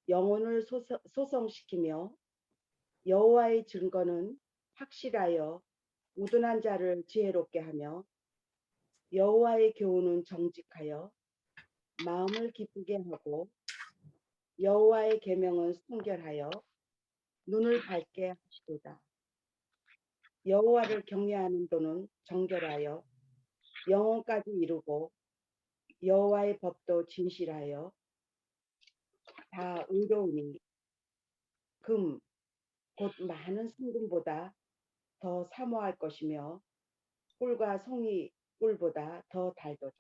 영혼을 소성시키며 여호와의 증거는 확실하여 우둔한 자를 지혜롭게 하며 여호와의 교훈은 정직하여 마음을 기쁘게 하고 여호와의 계명은 순결하여 눈을 밝게 하시도다. 여호와를 경외하는 도는 정결하여 영혼까지 이루고 여호와의 법도 진실하여 다 의로우니 금 곧 많은 순금보다 더 사모할 것이며 꿀과 송이 꿀보다 더 달도다.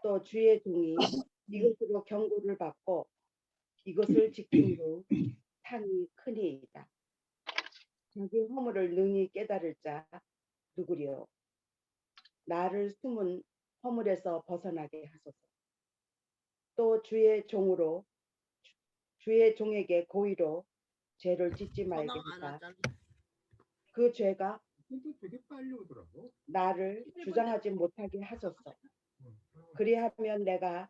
또 주의 종이 이것으로 경고를 받고 이것을 지킴으로 상이 크니이다. 자기 허물을 능히 깨달을 자 누구리요? 나를 숨은 허물에서 벗어나게 하소서. 또 주의 종에게 고의로 죄를 짓지 말게 하사 그 죄가 되게 빨리 오더라고. 나를 주장하지 못하게 하소서. 그리하면 내가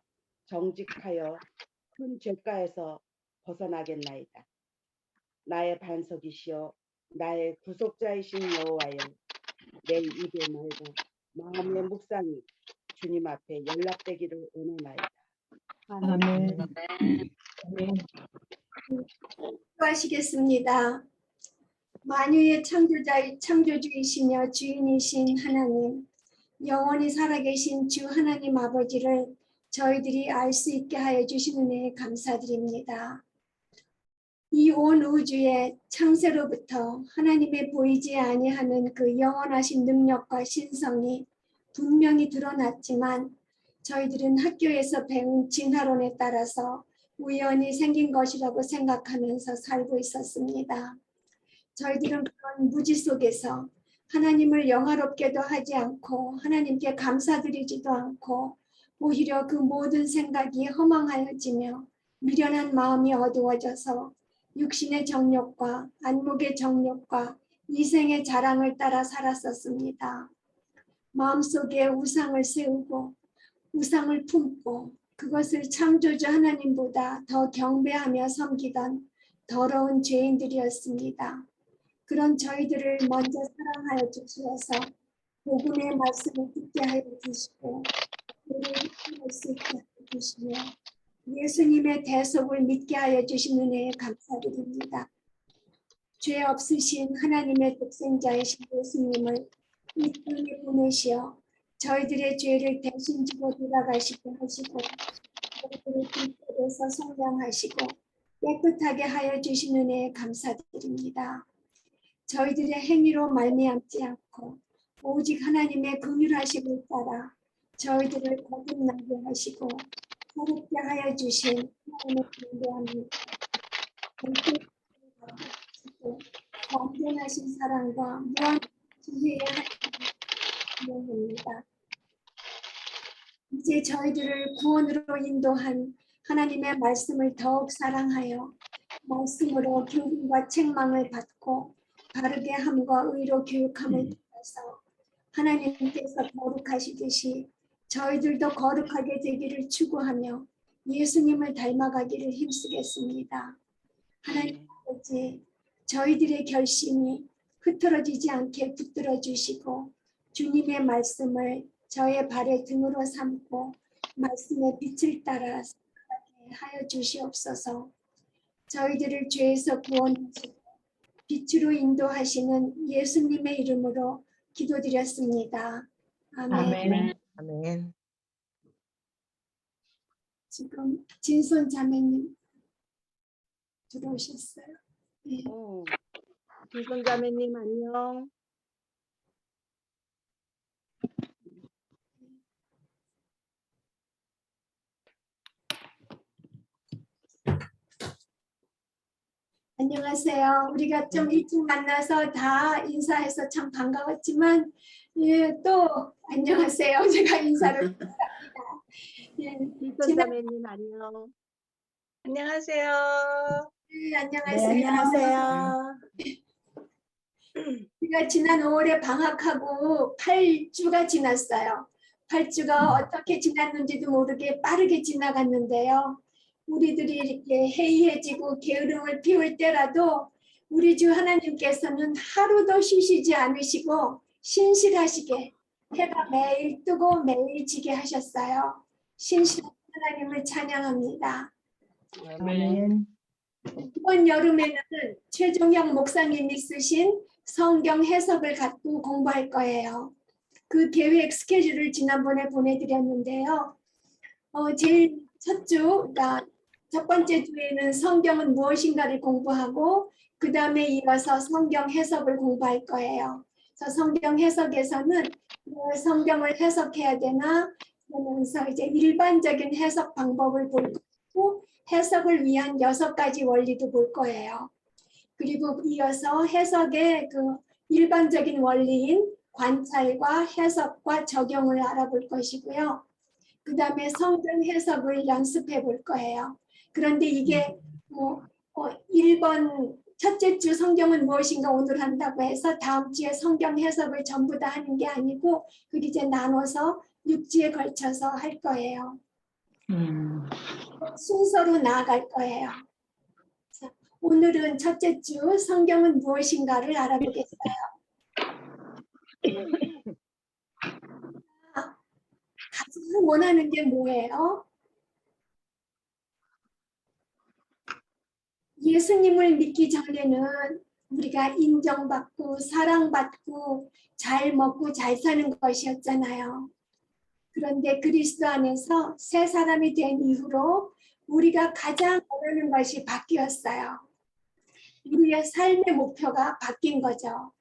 정직하여 큰 죄가에서 벗어나겠나이다. 나의 반석이시여 나의 구속자이신 여호와여, 내 입의 말과 마음의 묵상이 주님 앞에 연락되기를 원하나이다. 아멘. 수고하시겠습니다. 만유의 창조주이시며 주인이신 하나님, 영원히 살아계신 주 하나님 아버지를 저희들이 알 수 있게 하여 주신 은혜에 감사드립니다. 이 온 우주의 창세로부터 하나님의 보이지 아니하는 그 영원하신 능력과 신성이 분명히 드러났지만 저희들은 학교에서 배운 진화론에 따라서 우연히 생긴 것이라고 생각하면서 살고 있었습니다. 저희들은 그런 무지 속에서 하나님을 영화롭게도 하지 않고 하나님께 감사드리지도 않고 오히려 그 모든 생각이 허망하여지며 미련한 마음이 어두워져서 육신의 정욕과 안목의 정욕과 이생의 자랑을 따라 살았었습니다. 마음속에 우상을 세우고 우상을 품고 그것을 창조주 하나님보다 더 경배하며 섬기던 더러운 죄인들이었습니다. 그런 저희들을 먼저 사랑하여 주셔서 복음의 말씀을 듣게 하여 주시고 우리를 할 수 있게 하여 주시며 예수님의 대속을 믿게 하여 주신 은혜에 감사드립니다. 죄 없으신 하나님의 독생자이신 예수님을 이 땅에 보내시어 저희들의 죄를 대신 지고 돌아가시게 하시고 저희들을 빛에서 성장하시고 깨끗하게 하여 주신 은혜에 감사드립니다. 저희들의 행위로 말미암지 않고 오직 하나님의 긍휼하심을 따라 저희들을 거듭나게 하시고 새롭게 하여 주신 하나님의 경배합니다. 완전하신 사랑과 무한 지혜의 하나님입니다. 이제 저희들을 구원으로 인도한 하나님의 말씀을 더욱 사랑하여 말씀으로 교훈과 책망을 받고 바르게 함과 의로 교육함을 통해서 하나님께서 거룩하시듯이 저희들도 거룩하게 되기를 추구하며 예수님을 닮아가기를 힘쓰겠습니다. 하나님 아버지, 저희들의 결심이 흐트러지지 않게 붙들어 주시고 주님의 말씀을 저의 발의 등으로 삼고 말씀의 빛을 따라 살아가게 하여 주시옵소서. 저희들을 죄에서 구원하시고 빛으로 인도하시는 예수님의 이름으로 기도드렸습니다. 아멘. 아멘. 아멘. 지금 진손 자매님 들어오셨어요. 네. 진손자매님 안녕. 안녕하세요. 우리가 좀 일찍 만나서 다 인사해서 참 반가웠지만 또 안녕하세요. 제가 인사를 합니다. 진손자매님 안녕. 안녕하세요. 네, 안녕하세요. 네, 안녕하세요. 우리가 지난 5월에 방학하고 8주가 지났어요. 8주가 어떻게 지났는지도 모르게 빠르게 지나갔는데요. 우리들이 이렇게 해이해지고 게으름을 피울 때라도 우리 주 하나님께서는 하루도 쉬시지 않으시고 신실하시게 해가 매일 뜨고 매일 지게 하셨어요. 신실한 하나님을 찬양합니다. 아멘. 이번 여름에는 최종영 목사님이 쓰신 성경 해석을 갖고 공부할 거예요. 그 계획 스케줄을 지난번에 보내드렸는데요. 제일 그러니까 첫 번째 주에는 성경은 무엇인가를 공부하고 그 다음에 이어서 성경 해석을 공부할 거예요. 그래서 성경 해석에서는 성경을 해석해야 되나 그러면서 이제 일반적인 해석 방법을 볼 거고 해석을 위한 6가지 원리도 볼 거예요. 그리고 이어서 해석의 그 일반적인 원리인 관찰과 해석과 적용을 알아볼 것이고요. 그 다음에 성경 해석을 연습해 볼 거예요. 그런데 이게 1번 첫째 주 성경은 무엇인가 오늘 한다고 해서 다음 주에 성경 해석을 전부 다 하는 게 아니고 그게 이제 나눠서 6주에 걸쳐서 할 거예요. 순서로 나아갈 거예요. 자, 오늘은 첫째 주 성경은 무엇인가를 알아보겠어요. 가장 원하는 게 뭐예요? 예수님을 믿기 전에는 우리가 인정받고 사랑받고 잘 먹고 잘 사는 것이었잖아요. 그런데 그리스도 안에서 새 사람이 된 이후로 우리가 가장 원하는 것이 바뀌었어요. 우리의 삶의 목표가 바뀐 거죠.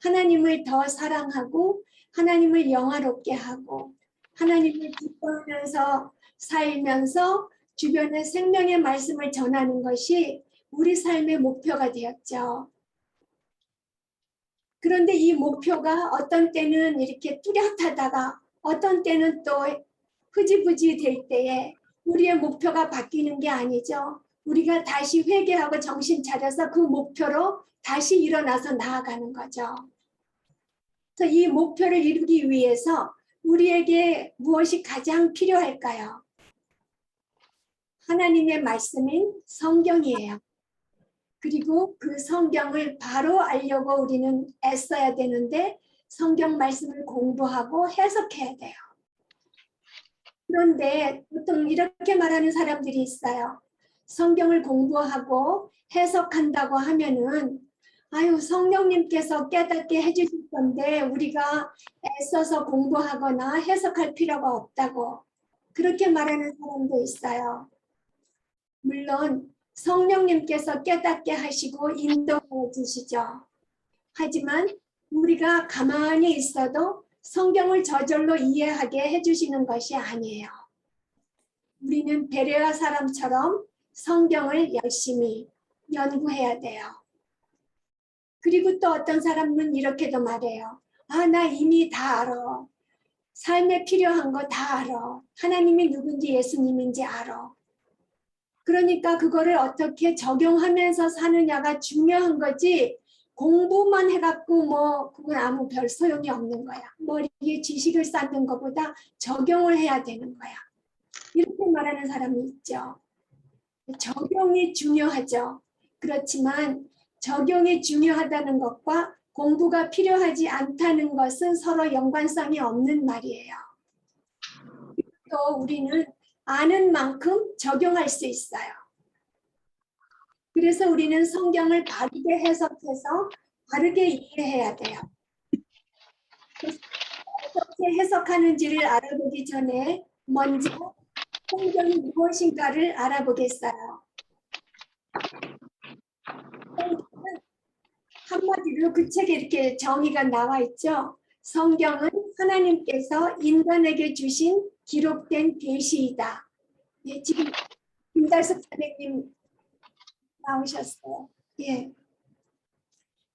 하나님을 더 사랑하고 하나님을 영화롭게 하고 하나님을 기뻐하면서 살면서 주변에 생명의 말씀을 전하는 것이 우리 삶의 목표가 되었죠. 그런데 이 목표가 어떤 때는 이렇게 뚜렷하다가 어떤 때는 또 흐지부지 될 때에 우리의 목표가 바뀌는 게 아니죠. 우리가 다시 회개하고 정신 차려서 그 목표로 다시 일어나서 나아가는 거죠. 그래서 이 목표를 이루기 위해서 우리에게 무엇이 가장 필요할까요? 하나님의 말씀인 성경이에요. 그리고 그 성경을 바로 알려고 우리는 애써야 되는데 성경 말씀을 공부하고 해석해야 돼요. 그런데 보통 이렇게 말하는 사람들이 있어요. 성경을 공부하고 해석한다고 하면은 아유 성령님께서 깨닫게 해주실 건데 우리가 애써서 공부하거나 해석할 필요가 없다고 그렇게 말하는 사람도 있어요. 물론 성령님께서 깨닫게 하시고 인도해 주시죠. 하지만 우리가 가만히 있어도 성경을 저절로 이해하게 해주시는 것이 아니에요. 우리는 베레아 사람처럼 성경을 열심히 연구해야 돼요. 그리고 또 어떤 사람은 이렇게도 말해요. 아, 나 이미 다 알아. 삶에 필요한 거 다 알아. 하나님이 누군지 예수님인지 알아. 그러니까 그거를 어떻게 적용하면서 사느냐가 중요한 거지 공부만 해갖고 뭐 그건 아무 별 소용이 없는 거야. 머리에 지식을 쌓는 것보다 적용을 해야 되는 거야. 이렇게 말하는 사람이 있죠. 적용이 중요하죠. 그렇지만 적용이 중요하다는 것과 공부가 필요하지 않다는 것은 서로 연관성이 없는 말이에요. 또 우리는 아는 만큼 적용할 수 있어요. 그래서 우리는 성경을 바르게 해석해서 바르게 이해해야 돼요. 어떻게 해석하는지를 알아보기 전에 먼저 성경이 무엇인가를 알아보겠어요. 한마디로 그 책에 이렇게 정의가 나와 있죠. 성경은 하나님께서 인간에게 주신 기록된 계시이다. 예, 지금 김달숙 선생님 나오셨어요. 예.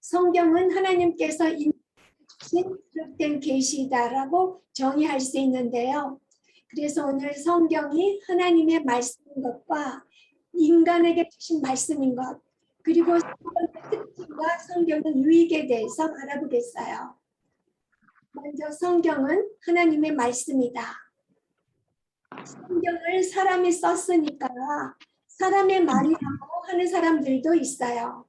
성경은 하나님께서 인간에게 주신 기록된 계시이다라고 정의할 수 있는데요. 그래서 오늘 성경이 하나님의 말씀인 것과 인간에게 주신 말씀인 것 그리고 성경의 특징과 성경의 유익에 대해서 알아보겠어요. 먼저 성경은 하나님의 말씀이다. 성경을 사람이 썼으니까 사람의 말이라고 하는 사람들도 있어요.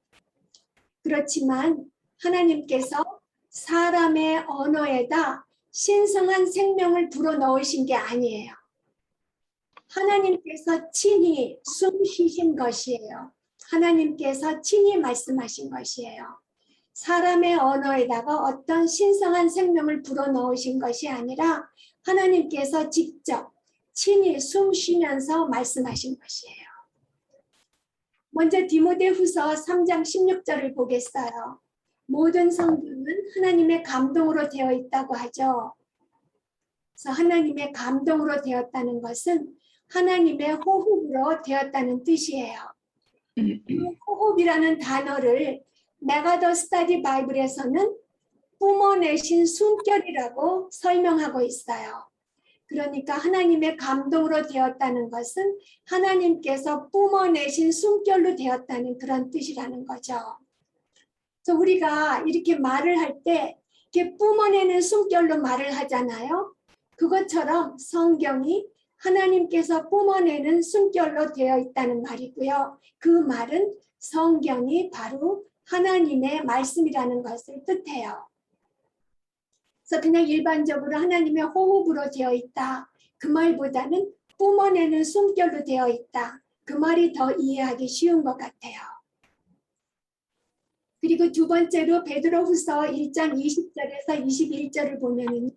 그렇지만 하나님께서 사람의 언어에다 신성한 생명을 불어넣으신 게 아니에요. 하나님께서 친히 숨 쉬신 것이에요. 하나님께서 친히 말씀하신 것이에요. 사람의 언어에다가 어떤 신성한 생명을 불어넣으신 것이 아니라 하나님께서 직접 친히 숨 쉬면서 말씀하신 것이에요. 먼저 디모데후서 3장 16절을 보겠어요. 모든 성경은 하나님의 감동으로 되어 있다고 하죠. 그래서 하나님의 감동으로 되었다는 것은 하나님의 호흡으로 되었다는 뜻이에요. 그 호흡이라는 단어를 메가더 스터디 바이블에서는 뿜어내신 숨결이라고 설명하고 있어요. 그러니까 하나님의 감동으로 되었다는 것은 하나님께서 뿜어내신 숨결로 되었다는 그런 뜻이라는 거죠. 그래서 우리가 이렇게 말을 할 때 이렇게 뿜어내는 숨결로 말을 하잖아요. 그것처럼 성경이 하나님께서 뿜어내는 숨결로 되어 있다는 말이고요. 그 말은 성경이 바로 하나님의 말씀이라는 것을 뜻해요. 그래서 그냥 일반적으로 하나님의 호흡으로 되어 있다. 그 말보다는 뿜어내는 숨결로 되어 있다. 그 말이 더 이해하기 쉬운 것 같아요. 그리고 두 번째로 베드로후서 1장 20절에서 21절을 보면은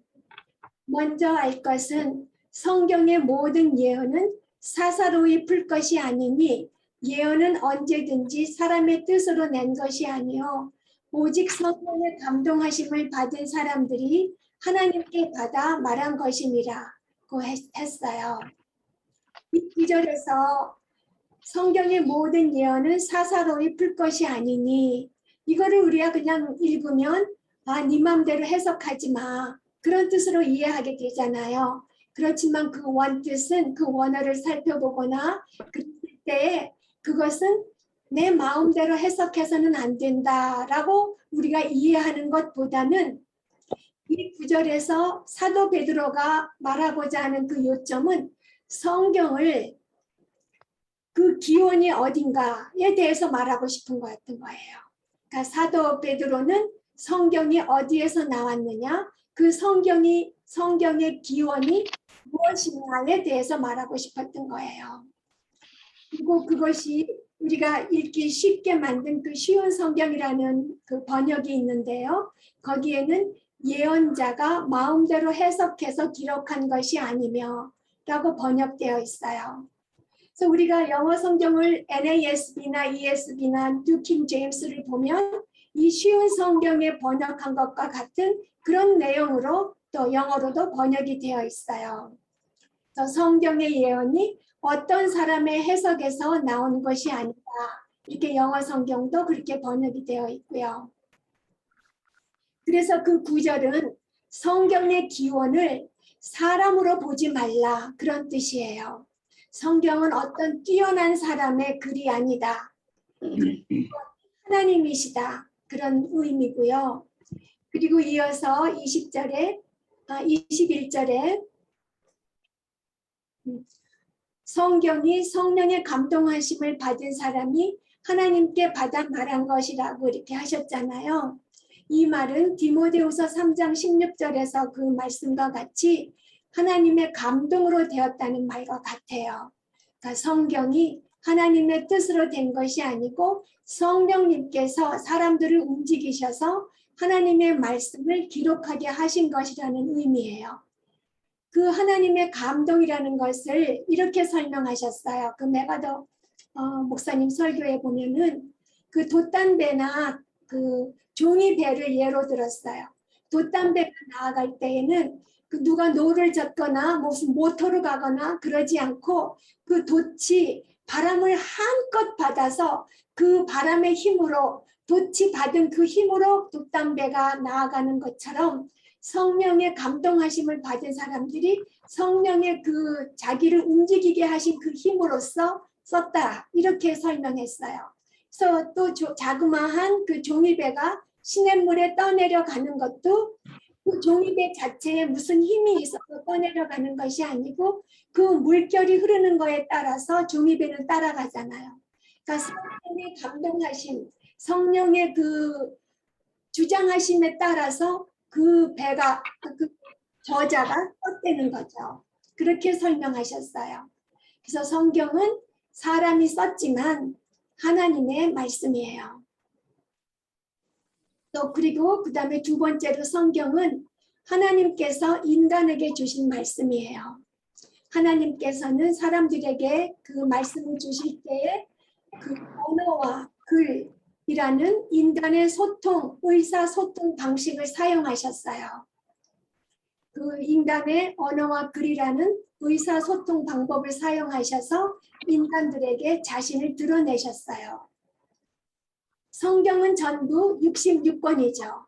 먼저 알 것은 성경의 모든 예언은 사사로이 풀 것이 아니니 예언은 언제든지 사람의 뜻으로 낸 것이 아니요 오직 성령의 감동하심을 받은 사람들이 하나님께 받아 말한 것임이라고 했어요. 이 구절에서 성경의 모든 예언은 사사로이 풀 것이 아니니 이거를 우리가 그냥 읽으면 네 맘대로 해석하지 마. 그런 뜻으로 이해하게 되잖아요. 그렇지만 그 원뜻은 그 원어를 살펴보거나 그럴 때 그것은 내 마음대로 해석해서는 안 된다라고 우리가 이해하는 것보다는 이 구절에서 사도 베드로가 말하고자 하는 그 요점은 성경을 그 기원이 어딘가에 대해서 말하고 싶은 것 같은 거예요. 그러니까 사도 베드로는 성경이 어디에서 나왔느냐, 그 성경의 기원이 무엇인가에 대해서 말하고 싶었던 거예요. 그리고 그것이 우리가 읽기 쉽게 만든 그 쉬운 성경이라는 그 번역이 있는데요. 거기에는 예언자가 마음대로 해석해서 기록한 것이 아니며 라고 번역되어 있어요. 그래서 우리가 영어 성경을 NASB나 ESB나 뉴 킹 제임스를 보면 이 쉬운 성경에 번역한 것과 같은 그런 내용으로 또 영어로도 번역이 되어 있어요. 그래서 성경의 예언이 어떤 사람의 해석에서 나온 것이 아니다. 이렇게 영어 성경도 그렇게 번역이 되어 있고요. 그래서 그 구절은 성경의 기원을 사람으로 보지 말라 그런 뜻이에요. 성경은 어떤 뛰어난 사람의 글이 아니다. 하나님이시다. 그런 의미고요. 그리고 이어서 21절에 성경이 성령의 감동하심을 받은 사람이 하나님께 받아 말한 것이라고 이렇게 하셨잖아요. 이 말은 디모데후서 3장 16절에서 그 말씀과 같이 하나님의 감동으로 되었다는 말과 같아요. 그러니까 성경이 하나님의 뜻으로 된 것이 아니고 성령님께서 사람들을 움직이셔서 하나님의 말씀을 기록하게 하신 것이라는 의미예요. 그 하나님의 감동이라는 것을 이렇게 설명하셨어요. 그 메가더 목사님 설교에 보면은 그 돛단배나 그 종이배를 예로 들었어요. 돛단배가 나아갈 때에는 그 누가 노를 젓거나 무슨 모터로 가거나 그러지 않고 그 돛이 바람을 한껏 받아서 그 바람의 힘으로 돛이 받은 그 힘으로 돛단배가 나아가는 것처럼 성령의 감동하심을 받은 사람들이 성령의 그 자기를 움직이게 하신 그 힘으로써 썼다. 이렇게 설명했어요. 그래서 또 자그마한 그 종이배가 시냇물에 떠내려 가는 것도 그 종이배 자체에 무슨 힘이 있어서 떠내려가는 것이 아니고 그 물결이 흐르는 거에 따라서 종이배는 따라가잖아요. 그러니까 성령의 감동하심, 성령의 그 주장하심에 따라서 그 배가 그 저자가 떴다는 거죠. 그렇게 설명하셨어요. 그래서 성경은 사람이 썼지만 하나님의 말씀이에요. 또 그리고 그 다음에 두 번째로 성경은 하나님께서 인간에게 주신 말씀이에요. 하나님께서는 사람들에게 그 말씀을 주실 때에 그 언어와 글이라는 인간의 소통, 의사소통 방식을 사용하셨어요. 그 인간의 언어와 글이라는 의사소통 방법을 사용하셔서 인간들에게 자신을 드러내셨어요. 성경은 전부 66권이죠.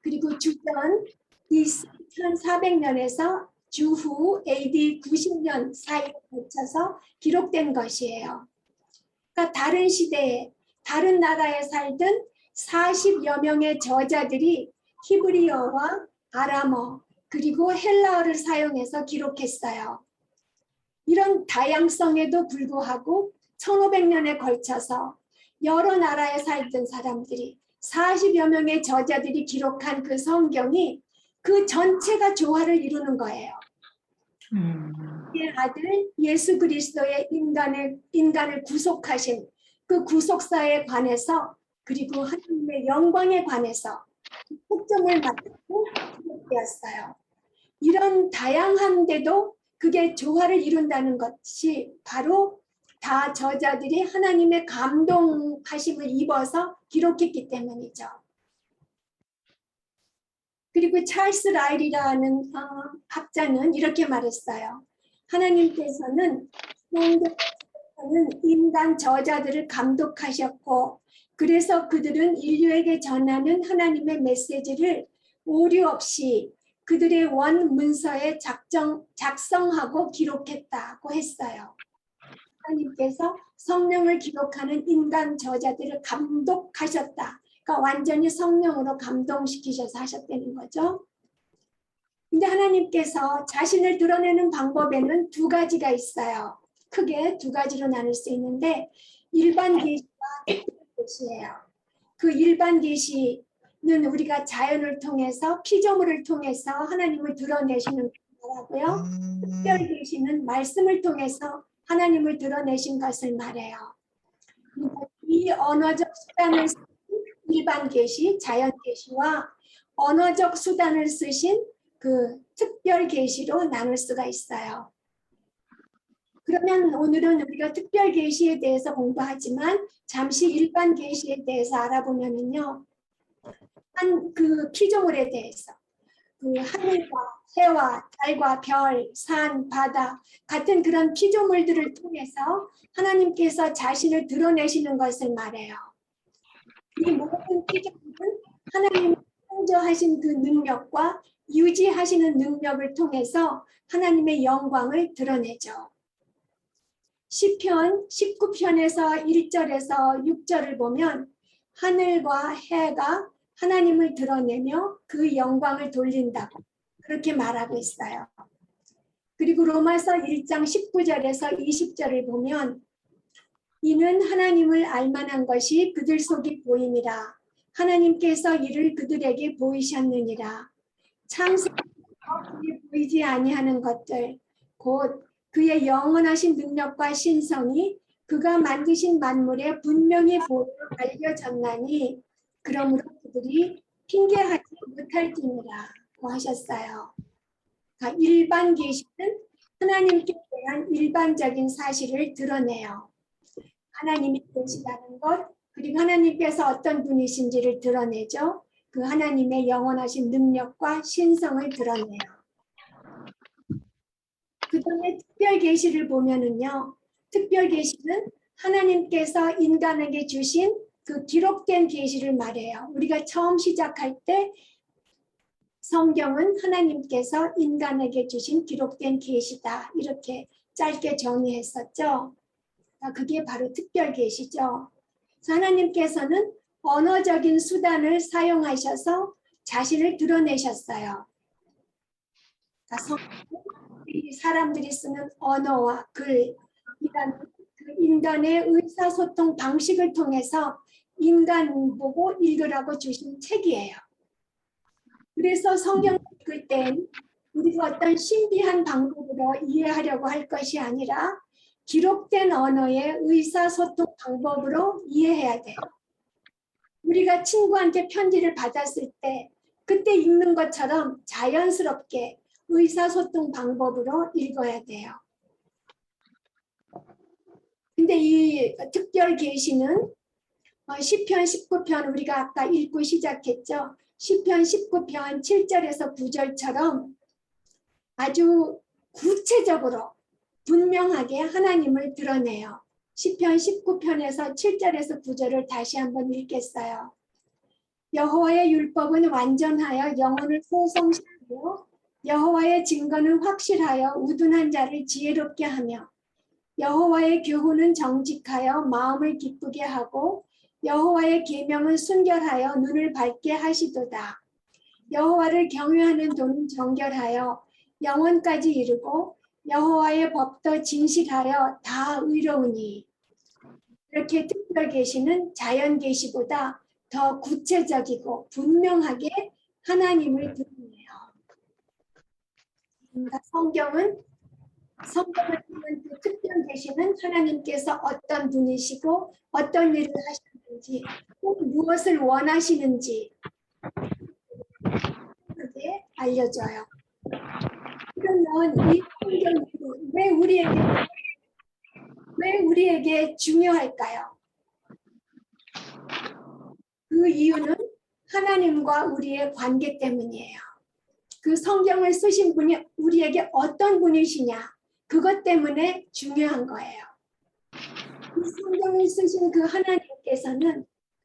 그리고 주전 BC 1400년에서 주후 AD 90년 사이에 걸쳐서 기록된 것이에요. 그러니까 다른 시대에 다른 나라에 살던 40여 명의 저자들이 히브리어와 아람어 그리고 헬라어를 사용해서 기록했어요. 이런 다양성에도 불구하고 1500년에 걸쳐서 여러 나라에 살던 사람들이 40여 명의 저자들이 기록한 그 성경이 그 전체가 조화를 이루는 거예요. 그의 아들 예수 그리스도의 인간을 구속하신 그 구속사에 관해서 그리고 하나님의 영광에 관해서 초점을 맞추고 기록되었어요. 이런 다양한데도 그게 조화를 이룬다는 것이 바로 다 저자들이 하나님의 감동하심을 입어서 기록했기 때문이죠. 그리고 찰스 라일이라는 학자는 이렇게 말했어요. 하나님께서는 인간 저자들을 감독하셨고 그래서 그들은 인류에게 전하는 하나님의 메시지를 오류 없이 그들의 원 문서에 작성하고 기록했다고 했어요. 하나님께서 성령을 기록하는 인간 저자들을 감독하셨다. 그러니까 완전히 성령으로 감동시키셔서 하셨다는 거죠. 근데 하나님께서 자신을 드러내는 방법에는 두 가지가 있어요. 크게 두 가지로 나눌 수 있는데 일반 계시와 특별 계시예요. 그 일반 계시는 우리가 자연을 통해서 피조물을 통해서 하나님을 드러내시는 거라고요. 특별 계시는 말씀을 통해서 하나님을 드러내신 것을 말해요. 이 언어적 수단을 쓰신 일반 계시, 자연 계시와 언어적 수단을 쓰신 그 특별 계시로 나눌 수가 있어요. 그러면 오늘은 우리가 특별 계시에 대해서 공부하지만 잠시 일반 계시에 대해서 알아보면은요. 한 그 피조물에 대해서 그 하늘과 해와 달과 별, 산, 바다 같은 그런 피조물들을 통해서 하나님께서 자신을 드러내시는 것을 말해요. 이 모든 피조물은 하나님이 창조하신 그 능력과 유지하시는 능력을 통해서 하나님의 영광을 드러내죠. 시편 19편에서 1절에서 6절을 보면 하늘과 해가 하나님을 드러내며 그 영광을 돌린다고 그렇게 말하고 있어요. 그리고 로마서 1장 19절에서 20절을 보면 이는 하나님을 알만한 것이 그들 속에 보임이라 하나님께서 이를 그들에게 보이셨느니라. 창세기부터 그게 보이지 아니하는 것들 곧 그의 영원하신 능력과 신성이 그가 만드신 만물에 분명히 보여 알려졌나니 그러므로 그들이 핑계하지 못할지니라고 하셨어요. 그러니까 일반 계시는 하나님께 대한 일반적인 사실을 드러내요. 하나님이 계시다는 것 그리고 하나님께서 어떤 분이신지를 드러내죠. 그 하나님의 영원하신 능력과 신성을 드러내요. 그 다음에 특별 계시를 보면은요. 특별 계시는 하나님께서 인간에게 주신 그 기록된 계시를 말해요. 우리가 처음 시작할 때 성경은 하나님께서 인간에게 주신 기록된 계시다. 이렇게 짧게 정의했었죠. 그게 바로 특별 계시죠. 하나님께서는 언어적인 수단을 사용하셔서 자신을 드러내셨어요. 이 사람들이 쓰는 언어와 글, 이런 그 인간의 의사소통 방식을 통해서 인간 보고 읽으라고 주신 책이에요. 그래서 성경을 읽을 땐 우리가 어떤 신비한 방법으로 이해하려고 할 것이 아니라 기록된 언어의 의사소통 방법으로 이해해야 돼요. 우리가 친구한테 편지를 받았을 때 그때 읽는 것처럼 자연스럽게 의사소통 방법으로 읽어야 돼요. 근데 이 특별 계시는 시편 19편 우리가 아까 읽고 시작했죠. 시편 19편 7절에서 9절처럼 아주 구체적으로 분명하게 하나님을 드러내요. 시편 19편에서 7절에서 9절을 다시 한번 읽겠어요. 여호와의 율법은 완전하여 영혼을 소성시키고 여호와의 증거는 확실하여 우둔한 자를 지혜롭게 하며 여호와의 교훈은 정직하여 마음을 기쁘게 하고 여호와의 계명은 순결하여 눈을 밝게 하시도다. 여호와를 경외하는 도는 정결하여 영원까지 이르고 여호와의 법도 진실하여 다 의로우니. 이렇게 특별 계시는 자연 계시보다 더 구체적이고 분명하게 하나님을 드러내요. 성경을 읽는 그 특별 계시는 하나님께서 어떤 분이시고 어떤 일을 하시는지 꼭 무엇을 원하시는지 그렇게 알려줘요. 그러면 이 성경이 왜 우리에게 중요할까요? 그 이유는 하나님과 우리의 관계 때문이에요. 그 성경을 쓰신 분이 우리에게 어떤 분이시냐, 그것 때문에 중요한 거예요. 이 성경을 쓰신 그 하나님께서는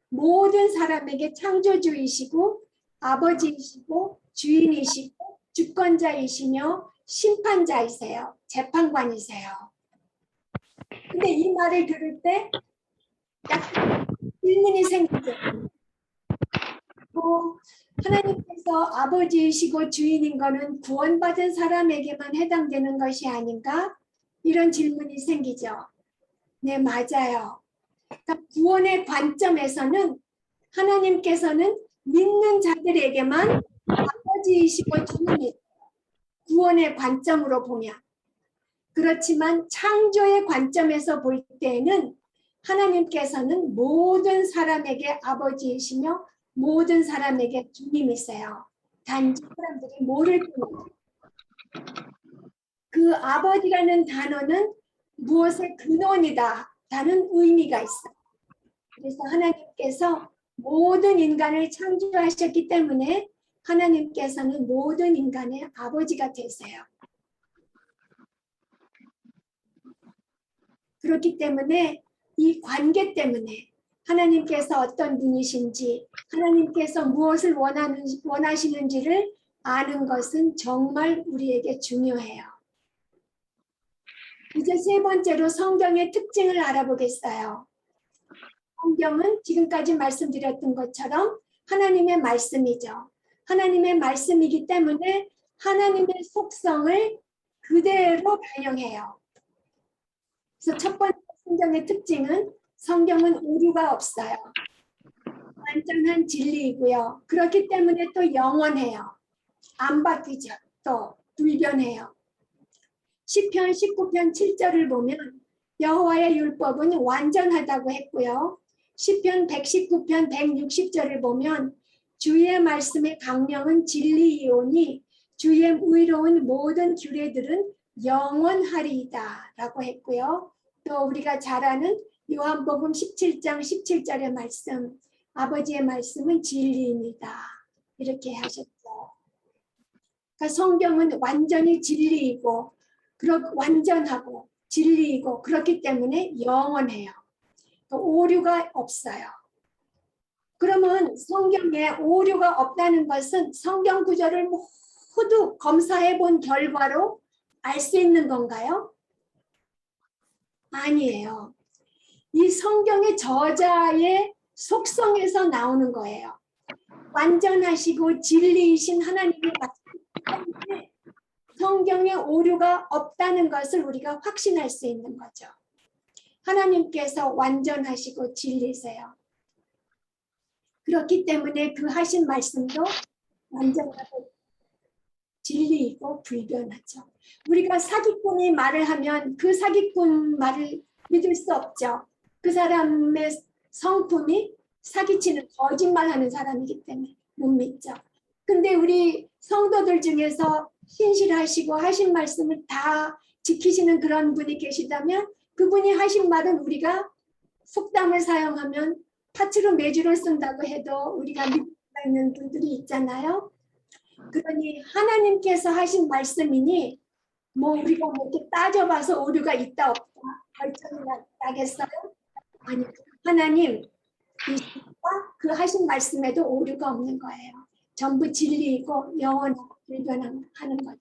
모든 사람에게 창조주이시고 아버지이시고 주인이시고 주권자이시며 심판자이세요. 재판관이세요. 근데 이 말을 들을 때 약간 질문이 생기죠. 하나님께서 아버지이시고 주인인 거는 구원받은 사람에게만 해당되는 것이 아닌가? 이런 질문이 생기죠. 네, 맞아요. 그러니까 구원의 관점에서는 하나님께서는 믿는 자들에게만 아버지이시고 주인이세요. 구원의 관점으로 보면. 그렇지만 창조의 관점에서 볼 때는 하나님께서는 모든 사람에게 아버지이시며 모든 사람에게 주님이세요. 단지 사람들이 모를 뿐이에요. 그 아버지라는 단어는 무엇의 근원이다 라는 의미가 있어요. 그래서 하나님께서 모든 인간을 창조하셨기 때문에 하나님께서는 모든 인간의 아버지가 되세요. 그렇기 때문에 이 관계 때문에 하나님께서 어떤 분이신지, 하나님께서 무엇을 원하시는지를 아는 것은 정말 우리에게 중요해요. 이제 세 번째로 성경의 특징을 알아보겠어요. 성경은 지금까지 말씀드렸던 것처럼 하나님의 말씀이죠. 하나님의 말씀이기 때문에 하나님의 속성을 그대로 반영해요. 그래서 첫 번째 성경의 특징은 성경은 오류가 없어요. 완전한 진리이고요. 그렇기 때문에 또 영원해요. 안 바뀌죠. 또 불변해요. 시편 19편 7절을 보면 여호와의 율법은 완전하다고 했고요. 시편 119편 160절을 보면 주의 말씀의 강령은 진리이오니 주의 의로운 모든 규례들은 영원하리이다 라고 했고요. 또 우리가 잘 아는 요한복음 17장 17절의 말씀, 아버지의 말씀은 진리입니다. 이렇게 하셨죠. 그러니까 성경은 완전히 진리이고 완전하고 진리이고 그렇기 때문에 영원해요. 오류가 없어요. 그러면 성경에 오류가 없다는 것은 성경 구절을 모두 검사해 본 결과로 알 수 있는 건가요? 아니에요. 이 성경의 저자의 속성에서 나오는 거예요. 완전하시고 진리이신 하나님의 말씀 때문에 성경에 오류가 없다는 것을 우리가 확신할 수 있는 거죠. 하나님께서 완전하시고 진리세요. 그렇기 때문에 그 하신 말씀도 완전하고 진리이고 불변하죠. 우리가 사기꾼이 말을 하면 그 사기꾼 말을 믿을 수 없죠. 그 사람의 성품이 사기치는 거짓말하는 사람이기 때문에 못 믿죠. 근데 우리 성도들 중에서 신실하시고 하신 말씀을 다 지키시는 그런 분이 계시다면 그분이 하신 말은 우리가 속담을 사용하면 파츠로 매주를 쓴다고 해도 우리가 믿을 수 있는 분들이 있잖아요. 그러니 하나님께서 하신 말씀이니 뭐 우리가 뭐 이렇게 따져봐서 오류가 있다 없다 결정이 나겠어요? 아니, 하나님 그 하신 말씀에도 오류가 없는 거예요. 전부 진리이고 영원하고 불변하는 거죠.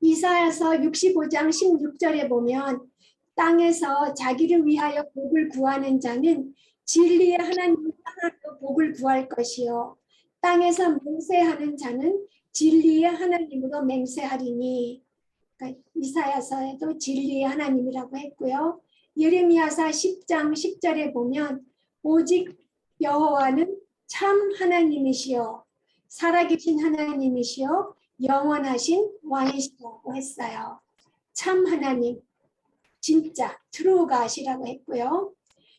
이사야서 65장 16절에 보면 땅에서 자기를 위하여 복을 구하는 자는 진리의 하나님을 향하여 복을 구할 것이요 땅에서 맹세하는 자는 진리의 하나님으로 맹세하리니. 그러니까 이사야서에도 진리의 하나님이라고 했고요. 예레미야서 10장 10절에 보면 오직 여호와는 참 하나님이시요 살아계신 하나님이시요 영원하신 왕이시라고 했어요. 참 하나님, 진짜 true God이라고 했고요.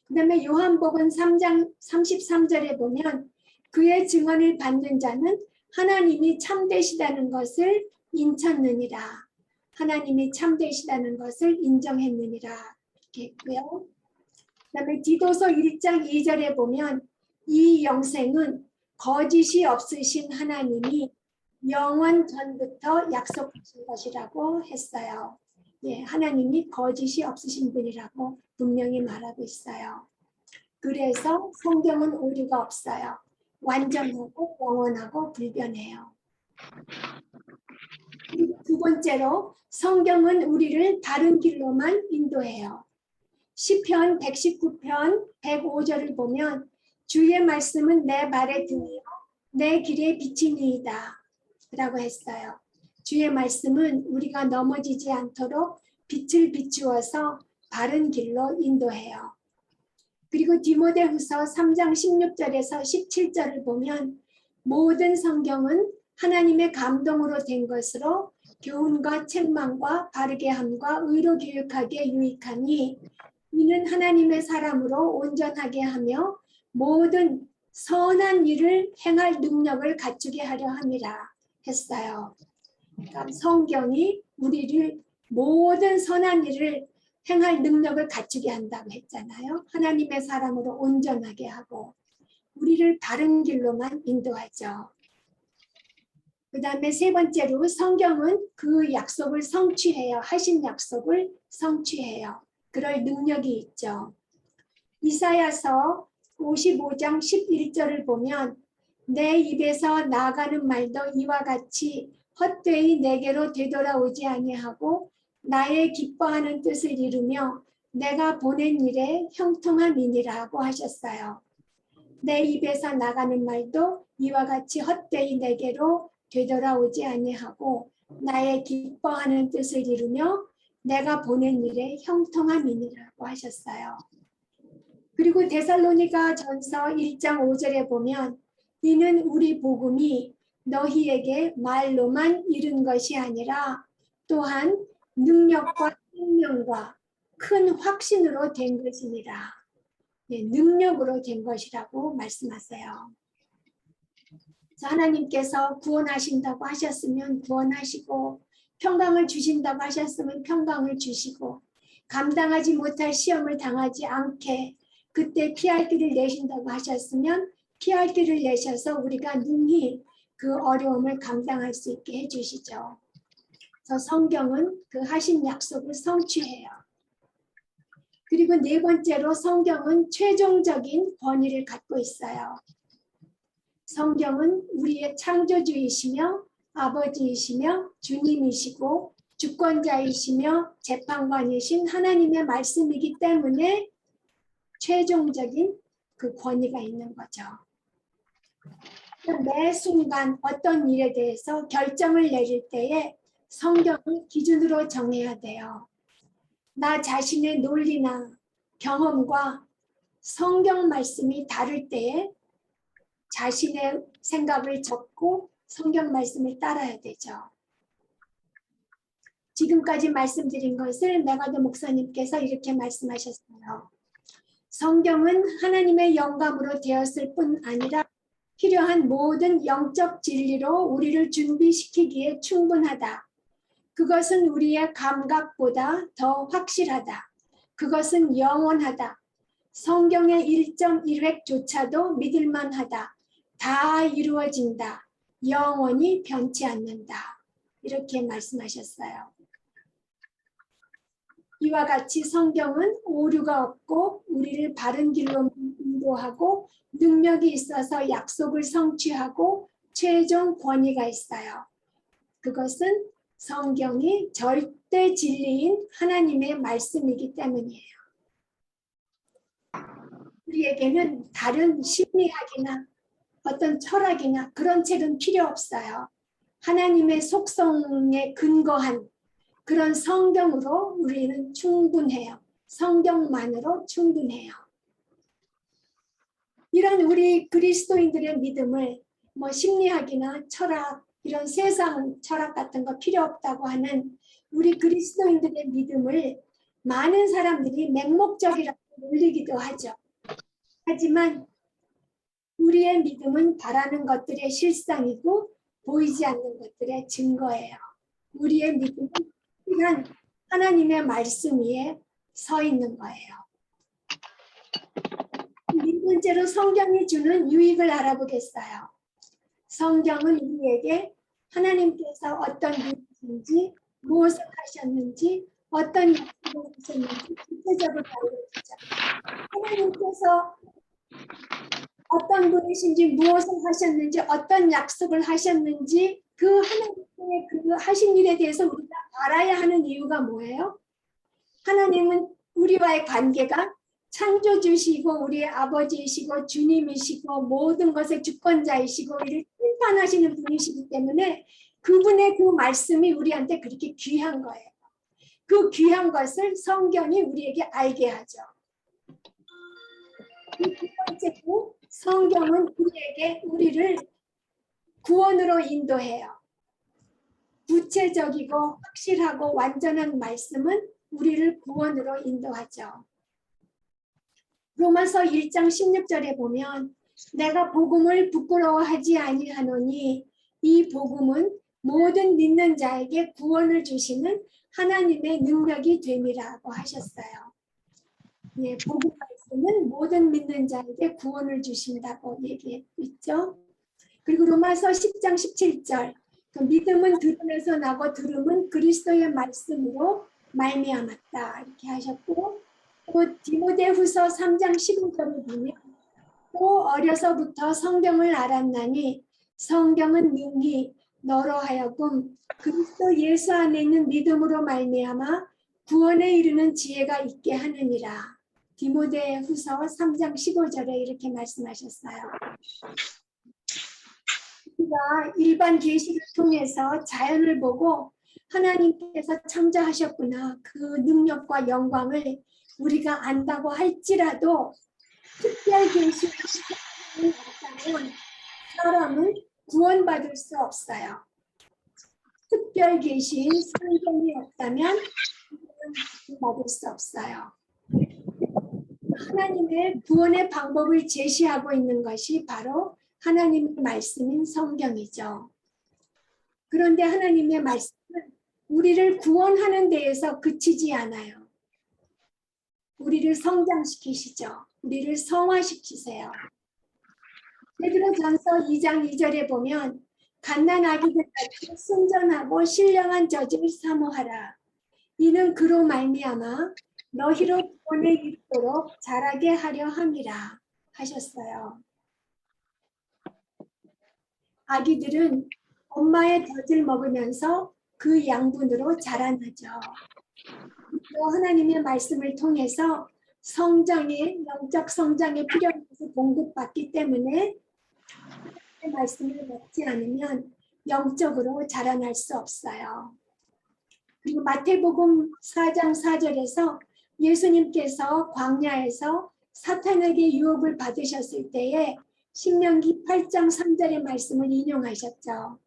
그 다음에 요한복음 3장 33절에 보면 그의 증언을 받는 자는 하나님이 참되시다는 것을 인쳤느니라. 하나님이 참되시다는 것을 인정했느니라. 이렇게 했고요. 그 다음에 디도서 1장 2절에 보면 이 영생은 거짓이 없으신 하나님이 영원 전부터 약속하신 것이라고 했어요. 예, 하나님이 거짓이 없으신 분이라고 분명히 말하고 있어요. 그래서 성경은 오류가 없어요. 완전하고 영원하고 불변해요. 그리고 두 번째로 성경은 우리를 바른 길로만 인도해요. 시편 119편 105절을 보면 주의 말씀은 내 발에 등이요 내 길에 비치니이다 라고 했어요. 주의 말씀은 우리가 넘어지지 않도록 빛을 비추어서 바른 길로 인도해요. 그리고 디모데후서 3장 16절에서 17절을 보면 모든 성경은 하나님의 감동으로 된 것으로 교훈과 책망과 바르게 함과 의로 교육하기에 유익하니 이는 하나님의 사람으로 온전하게 하며 모든 선한 일을 행할 능력을 갖추게 하려 함이라 했어요. 그러니까 성경이 우리를 모든 선한 일을 행할 능력을 갖추게 한다고 했잖아요. 하나님의 사람으로 온전하게 하고 우리를 바른 길로만 인도하죠. 그 다음에 세 번째로 성경은 그 약속을 성취해요. 하신 약속을 성취해요. 그럴 능력이 있죠. 이사야서 55장 11절을 보면 내 입에서 나가는 말도 이와 같이 헛되이 내게로 되돌아오지 아니하고 나의 기뻐하는 뜻을 이루며 내가 보낸 일에 형통함이니라고 하셨어요. 내 입에서 나가는 말도 이와 같이 헛되이 내게로 되돌아오지 아니하고 나의 기뻐하는 뜻을 이루며 내가 보낸 일에 형통함이니라고 하셨어요. 그리고 데살로니가 전서 1장 5절에 보면 이는 우리 복음이 너희에게 말로만 이른 것이 아니라 또한 능력과 생명과 큰 확신으로 된 것이니라. 네, 능력으로 된 것이라고 말씀하세요. 하나님께서 구원하신다고 하셨으면 구원하시고 평강을 주신다고 하셨으면 평강을 주시고 감당하지 못할 시험을 당하지 않게 그때 피할 길을 내신다고 하셨으면 피할 길을 내셔서 우리가 능히 그 어려움을 감당할 수 있게 해주시죠. 그래서 성경은 그 하신 약속을 성취해요. 그리고 네 번째로 성경은 최종적인 권위를 갖고 있어요. 성경은 우리의 창조주이시며 아버지이시며 주님이시고 주권자이시며 재판관이신 하나님의 말씀이기 때문에 최종적인 그 권위가 있는 거죠. 매 순간 어떤 일에 대해서 결정을 내릴 때에 성경을 기준으로 정해야 돼요. 나 자신의 논리나 경험과 성경 말씀이 다를 때에 자신의 생각을 접고 성경 말씀을 따라야 되죠. 지금까지 말씀드린 것을 메가더 목사님께서 이렇게 말씀하셨어요. 성경은 하나님의 영감으로 되었을 뿐 아니라 필요한 모든 영적 진리로 우리를 준비시키기에 충분하다. 그것은 우리의 감각보다 더 확실하다. 그것은 영원하다. 성경의 1.1획조차도 믿을만하다. 다 이루어진다. 영원히 변치 않는다. 이렇게 말씀하셨어요. 이와 같이 성경은 오류가 없고 우리를 바른 길로 인도하고 능력이 있어서 약속을 성취하고 최종 권위가 있어요. 그것은 성경이 절대 진리인 하나님의 말씀이기 때문이에요. 우리에게는 다른 심리학이나 어떤 철학이나 그런 책은 필요 없어요. 하나님의 속성에 근거한 그런 성경으로 우리는 충분해요. 성경만으로 충분해요. 이런 우리 그리스도인들의 믿음을 뭐 심리학이나 철학, 이런 세상 철학 같은 거 필요 없다고 하는 우리 그리스도인들의 믿음을 많은 사람들이 맹목적이라고 놀리기도 하죠. 하지만 우리의 믿음은 바라는 것들의 실상이고 보이지 않는 것들의 증거예요. 우리의 믿음은 이런 하나님의 말씀 위에 서 있는 거예요. 네 번째로 성경이 주는 유익을 알아보겠어요. 성경은 우리에게 하나님께서 어떤 분이신지, 무엇을 하셨는지, 어떤 약속을 하셨는지 구체적으로 알려주죠. 하나님께서 어떤 분이신지, 무엇을 하셨는지, 어떤 약속을 하셨는지 그 하나님의 그 하신 일에 대해서 우리가 알아야 하는 이유가 뭐예요? 하나님은 우리와의 관계가 창조주시고 우리의 아버지이시고 주님이시고 모든 것의 주권자이시고 우리를 심판하시는 분이시기 때문에 그분의 그 말씀이 우리한테 그렇게 귀한 거예요. 그 귀한 것을 성경이 우리에게 알게 하죠. 두 번째로 성경은 우리를 구원으로 인도해요. 구체적이고 확실하고 완전한 말씀은 우리를 구원으로 인도하죠. 로마서 1장 16절에 보면 내가 복음을 부끄러워하지 아니하노니 이 복음은 모든 믿는 자에게 구원을 주시는 하나님의 능력이 됨이라고 하셨어요. 예, 복음 말씀은 모든 믿는 자에게 구원을 주신다고 얘기했죠. 그리고 로마서 10장 17절 그 믿음은 들음에서 나고 들음은 그리스도의 말씀으로 말미암았다 이렇게 하셨고 또 디모데후서 3장 15절을 보면 또 어려서부터 성경을 알았나니 성경은 능히 너로 하여금 그리스도 예수 안에 있는 믿음으로 말미암아 구원에 이르는 지혜가 있게 하느니라. 디모데후서 3장 15절에 이렇게 말씀하셨어요. 우리가 일반 계시를 통해서 자연을 보고 하나님께서 창조하셨구나. 그 능력과 영광을 우리가 안다고 할지라도 특별 계시를 없다면 사람은 구원받을 수 없어요. 특별 계시인 성경이 없다면 구원받을 수 없어요. 하나님의 구원의 방법을 제시하고 있는 것이 바로 하나님의 말씀인 성경이죠. 그런데 하나님의 말씀은 우리를 구원하는 데에서 그치지 않아요. 우리를 성장시키시죠. 우리를 성화시키세요. 베드로전서 2장 2절에 보면 갓난 아기들같이 순전하고 신령한 젖을 사모하라. 이는 그로 말미암아 너희로 구원에 이르도록 자라게 하려 함이라 하셨어요. 아기들은 엄마의 젖을 먹으면서 그 양분으로 자라나죠. 또 하나님의 말씀을 통해서 성장의 영적 성장에 필요한 것을 공급받기 때문에 말씀을 먹지 않으면 영적으로 자라날 수 없어요. 그리고 마태복음 4장 4절에서 예수님께서 광야에서 사탄에게 유혹을 받으셨을 때에 신명기 8장 3절의 말씀을 인용하셨죠.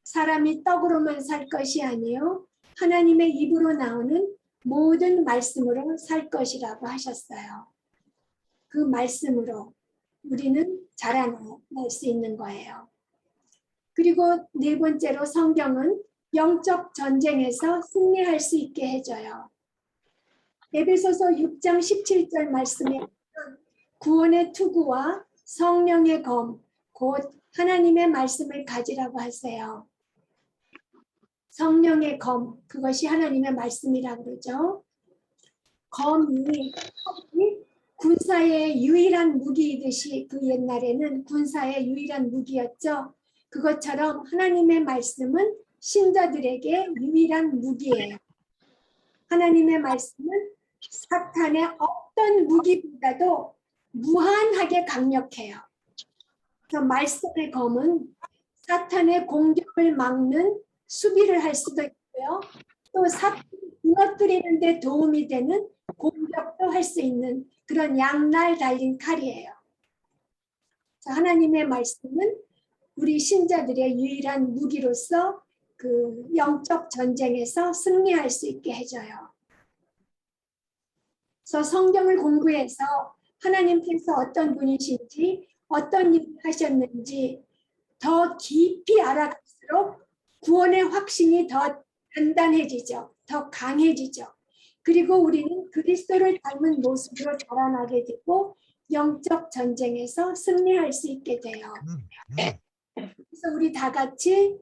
사람이 떡으로만 살 것이 아니요 하나님의 입으로 나오는 모든 말씀으로 살 것이라고 하셨어요. 그 말씀으로 우리는 자라날 수 있는 거예요. 그리고 네 번째로 성경은 영적 전쟁에서 승리할 수 있게 해줘요. 에베소서 6장 17절 말씀에 구원의 투구와 성령의 검, 곧 하나님의 말씀을 가지라고 하세요. 성령의 검, 그것이 하나님의 말씀이라고 그러죠. 검이 군사의 유일한 무기이듯이 그 옛날에는 군사의 유일한 무기였죠. 그것처럼 하나님의 말씀은 신자들에게 유일한 무기예요. 하나님의 말씀은 사탄의 어떤 무기보다도 무한하게 강력해요. 그래서 말씀의 검은 사탄의 공격을 막는 수비를 할 수도 있고요. 또 사탄을 무너뜨리는 데 도움이 되는 공격도 할 수 있는 그런 양날 달린 칼이에요. 하나님의 말씀은 우리 신자들의 유일한 무기로서 그 영적 전쟁에서 승리할 수 있게 해줘요. 그래서 성경을 공부해서 하나님께서 어떤 분이신지 어떤 일을 하셨는지 더 깊이 알아갈수록 구원의 확신이 더 단단해지죠. 더 강해지죠. 그리고 우리는 그리스도를 닮은 모습으로 자라나게 되고 영적 전쟁에서 승리할 수 있게 돼요. 그래서 우리 다 같이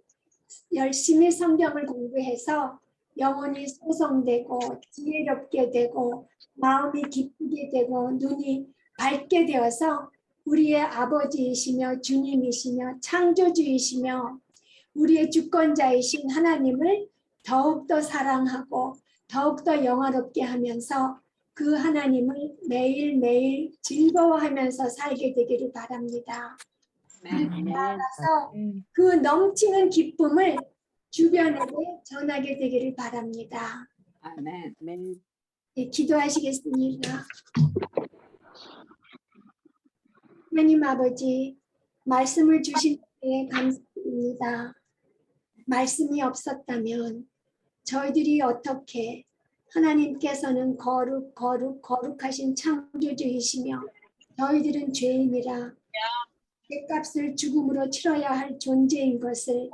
열심히 성경을 공부해서 영혼이 소성되고 지혜롭게 되고 마음이 기쁘게 되고 눈이 밝게 되어서 우리의 아버지이시며 주님이시며 창조주이시며 우리의 주권자이신 하나님을 더욱더 사랑하고 더욱더 영화롭게 하면서 그 하나님을 매일매일 즐거워하면서 살게 되기를 바랍니다. 나아가서 그 넘치는 기쁨을 주변에게 전하게 되기를 바랍니다. 아멘. 네, 기도하시겠습니다. 하나님 아버지, 말씀을 주신 데 감사드립니다. 말씀이 없었다면 저희들이 어떻게 하나님께서는 거룩하신 창조주이시며 저희들은 죄인이라 죗값을 죽음으로 치러야 할 존재인 것을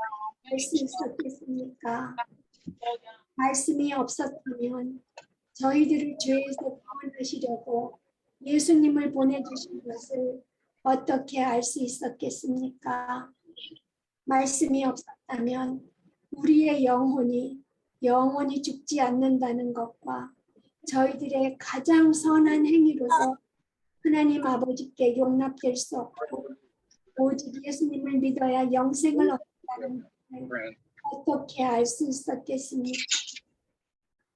알 수 있었겠습니까? 말씀이 없었다면 저희들을 죄에서 구원하시려고 예수님을 보내주신 것을 어떻게 알 수 있었겠습니까? 말씀이 없었다면 우리의 영혼이 영원히 죽지 않는다는 것과 저희들의 가장 선한 행위로도 하나님 아버지께 용납될 수 없고 오직 예수님을 믿어야 영생을 얻는다는 것을 어떻게 알 수 있었겠습니까?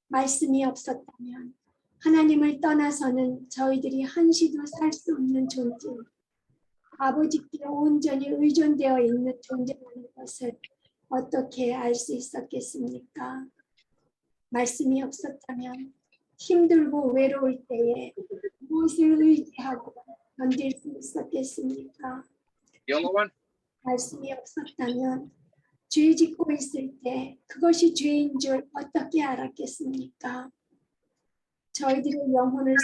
말씀이 없었다면 하나님을 떠나서는 저희들이 한시도 살 수 없는 존재, 아버지께 온전히 의존되어 있는 존재라는 것을 어떻게 알 수 있었겠습니까? 말씀이 없었다면 힘들고 외로울 때에 무엇을 의지하고 견딜 수 있었겠습니까? 말씀이 없었다면 죄 짓고 있을 때 그것이 죄인 줄 어떻게 알았겠습니까? 저희들의 영혼을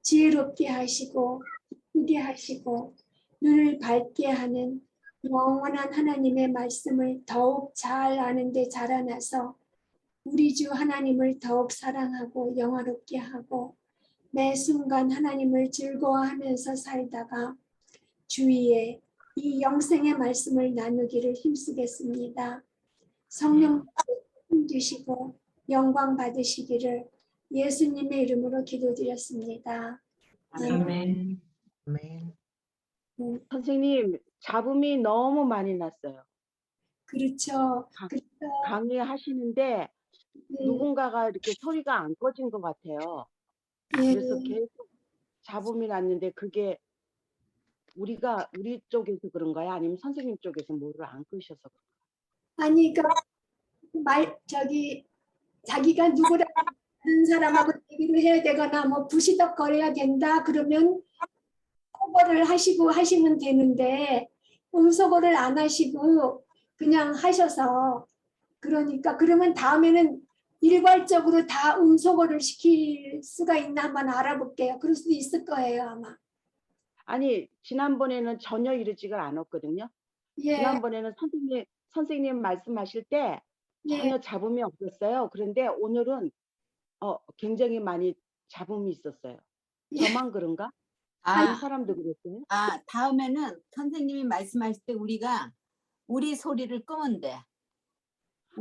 지혜롭게 하시고 기쁘게 하시고 눈을 밝게 하는 영원한 하나님의 말씀을 더욱 잘 아는 데 자라나서 우리 주 하나님을 더욱 사랑하고 영화롭게 하고 매 순간 하나님을 즐거워하면서 살다가 주위에 이 영생의 말씀을 나누기를 힘쓰겠습니다. 성령 힘주시고 영광 받으시기를 예수님의 이름으로 기도드렸습니다. 아멘. 선생님, 잡음이 너무 많이 났어요. 그렇죠. 강의하시는데 누군가가 이렇게 소리가 안 꺼진 것 같아요. 그래서 계속 잡음이 났는데 그게 우리 쪽에서 그런 거야? 아니면 선생님 쪽에서 뭐를 안 끄셔서 그런 아니 자기가 누구랑 다른 사람하고 얘기를 해야 되거나 뭐 부시덕거려야 된다 그러면 속어를 하시면 되는데 음속어를 안 하시고 그냥 하셔서 그러니까 그러면 다음에는 일괄적으로 다 음속어를 시킬 수가 있나 한번 알아볼게요. 그럴 수도 있을 거예요 아마. 아니, 지난번에는 전혀 이러지가 않았거든요. 예, 지난번에는 선생님 말씀하실 때 예, 전혀 잡음이 없었어요. 그런데 오늘은 굉장히 많이 잡음이 있었어요. 예. 저만 그런가? 다른 아, 사람도 그랬어요? 다음에는 선생님이 말씀하실 때 우리 소리를 끄면 돼.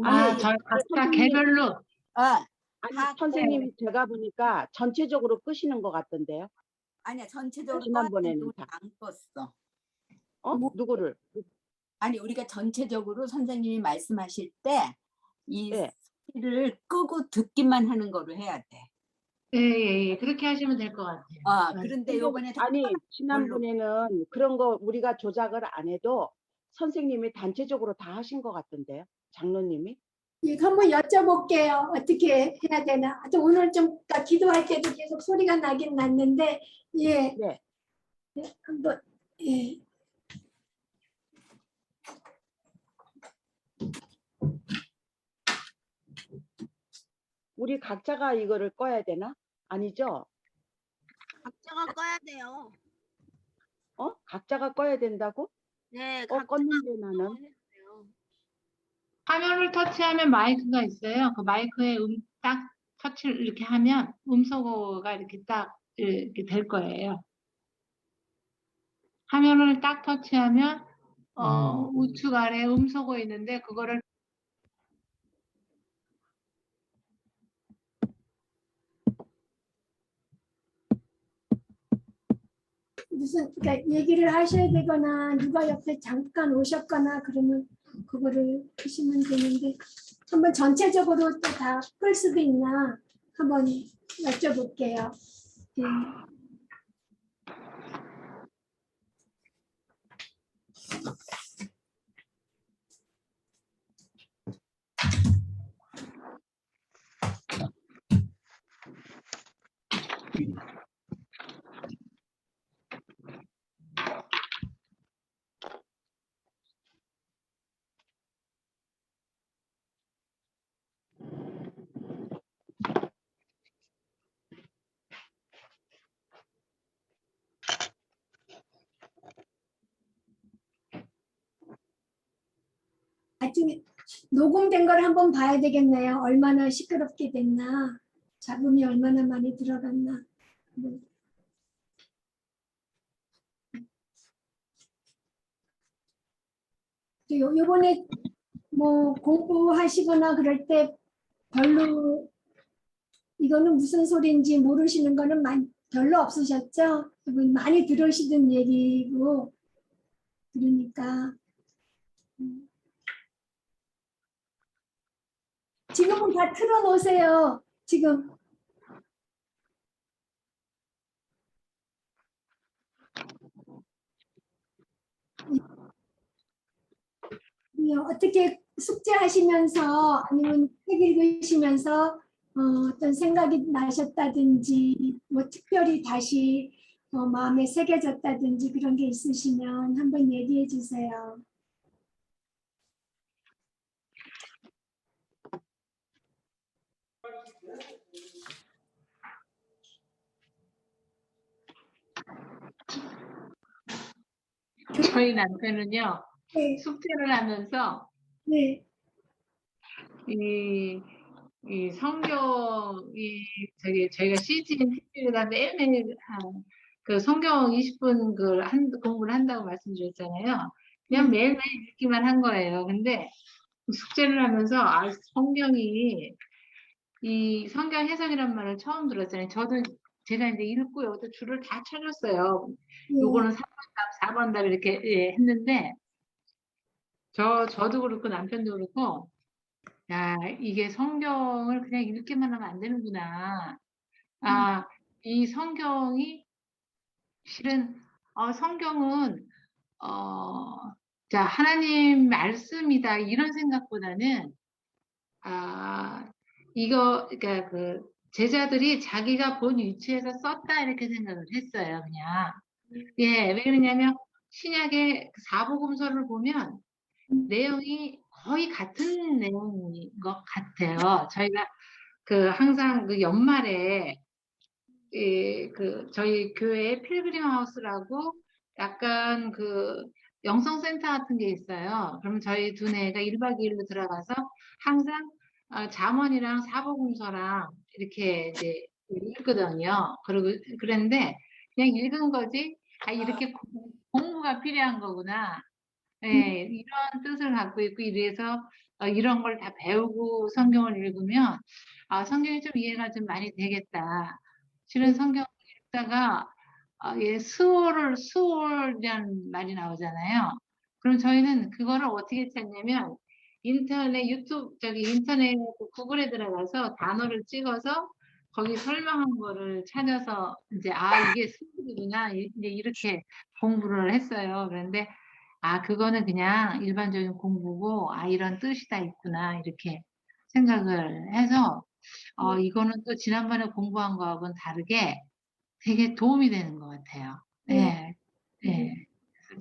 아니, 저 각자 선생님, 개별로 다 선생님이 제가 보니까 전체적으로 끄시는 것 같던데요. 아니야, 전체적으로 지난번에는 우리 다. 안 껐어. 누구를? 아니, 우리가 전체적으로 선생님이 말씀하실 때 이 예. 소리를 끄고 듣기만 하는 거로 해야 돼. 예, 그렇게 하시면 될 것 같아요. 그런데 요번에 아니, 지난번에는 그런 거 우리가 조작을 안 해도 선생님이 단체적으로 다 하신 것 같던데요. 장로님이. 예, 한번 여쭤볼게요. 어떻게 해야 되나. 하여튼 오늘 좀 기도할 때도 계속 소리가 나긴 났는데 예, 네. 한번 예. 우리 각자가 이거를 꺼야 되나? 아니죠? 각자가 꺼야 돼요. 각자가 꺼야 된다고? 네, 껐는데 나는. 해주세요. 화면을 터치하면 마이크가 있어요. 그 마이크에 딱 터치를 이렇게 하면 음소거가 이렇게 딱 이렇게 될 거예요. 화면을 딱 터치하면 우측 아래 음소거 있는데 그거를 무슨 그러니까 얘기를 하셔야 되거나 누가 옆에 잠깐 오셨거나 그러면 그거를 하시면 되는데 한번 전체적으로 또 다 끌 수도 있나 한번 여쭤볼게요. 예. 나중에 녹음된 걸 한번 봐야 되겠네요. 얼마나 시끄럽게 됐나, 잡음이 얼마나 많이 들어갔나. 요번에 뭐 공부하시거나 그럴 때 별로 이거는 무슨 소리인지 모르시는 거는 별로 없으셨죠? 많이 들으시던 얘기고 그러니까 지금은 다 틀어놓으세요. 지금 어떻게 숙제하시면서 아니면 책 읽으시면서 어떤 생각이 나셨다든지 뭐 특별히 다시 마음에 새겨졌다든지 그런 게 있으시면 한번 얘기해 주세요. 저희 남편은요 네, 숙제를 하면서 네, 이 성경이 저희가 CGN TV에다 매일매일 그 성경 20분 공부를 한다고 말씀드렸잖아요. 그냥 매일매일 읽기만 한 거예요. 근데 숙제를 하면서 성경이 이 성경 해석이란 말을 처음 들었잖아요. 제가 이제 읽고 여기서 줄을 다 찾았어요. 요거는 3번 답, 4번 답 이렇게 했는데 저도 그렇고 남편도 그렇고 야, 이게 성경을 그냥 읽기만 하면 안 되는구나. 이 성경이 실은 성경은 자, 하나님 말씀이다 이런 생각보다는 그러니까 그 제자들이 자기가 본 위치에서 썼다 이렇게 생각을 했어요, 그냥. 예, 왜 그러냐면 신약의 사복음서를 보면 내용이 거의 같은 내용인 것 같아요. 저희가 항상 연말에 저희 교회에 필그림 하우스라고 약간 영성센터 같은 게 있어요. 그러면 저희 두뇌가 1박 2일로 들어가서 항상 잠언이랑 사복음서랑 이렇게 이제 읽거든요. 그랬는데 그냥 읽은 거지. 이렇게 공부가 필요한 거구나. 예, 이런 뜻을 갖고 있고 이래서 이런 걸 다 배우고 성경을 읽으면 성경이 좀 이해가 좀 많이 되겠다. 실은 성경 읽다가 수월이라는 말이 나오잖아요. 그럼 저희는 그거를 어떻게 찾냐면 인터넷 구글에 들어가서 단어를 찍어서 거기 설명한 거를 찾아서 이제 이게 수월이구나 이제 이렇게 공부를 했어요. 그런데 그거는 그냥 일반적인 공부고 이런 뜻이 다 있구나 이렇게 생각을 해서 이거는 또 지난번에 공부한 거하고는 다르게 되게 도움이 되는 것 같아요. 예, 예.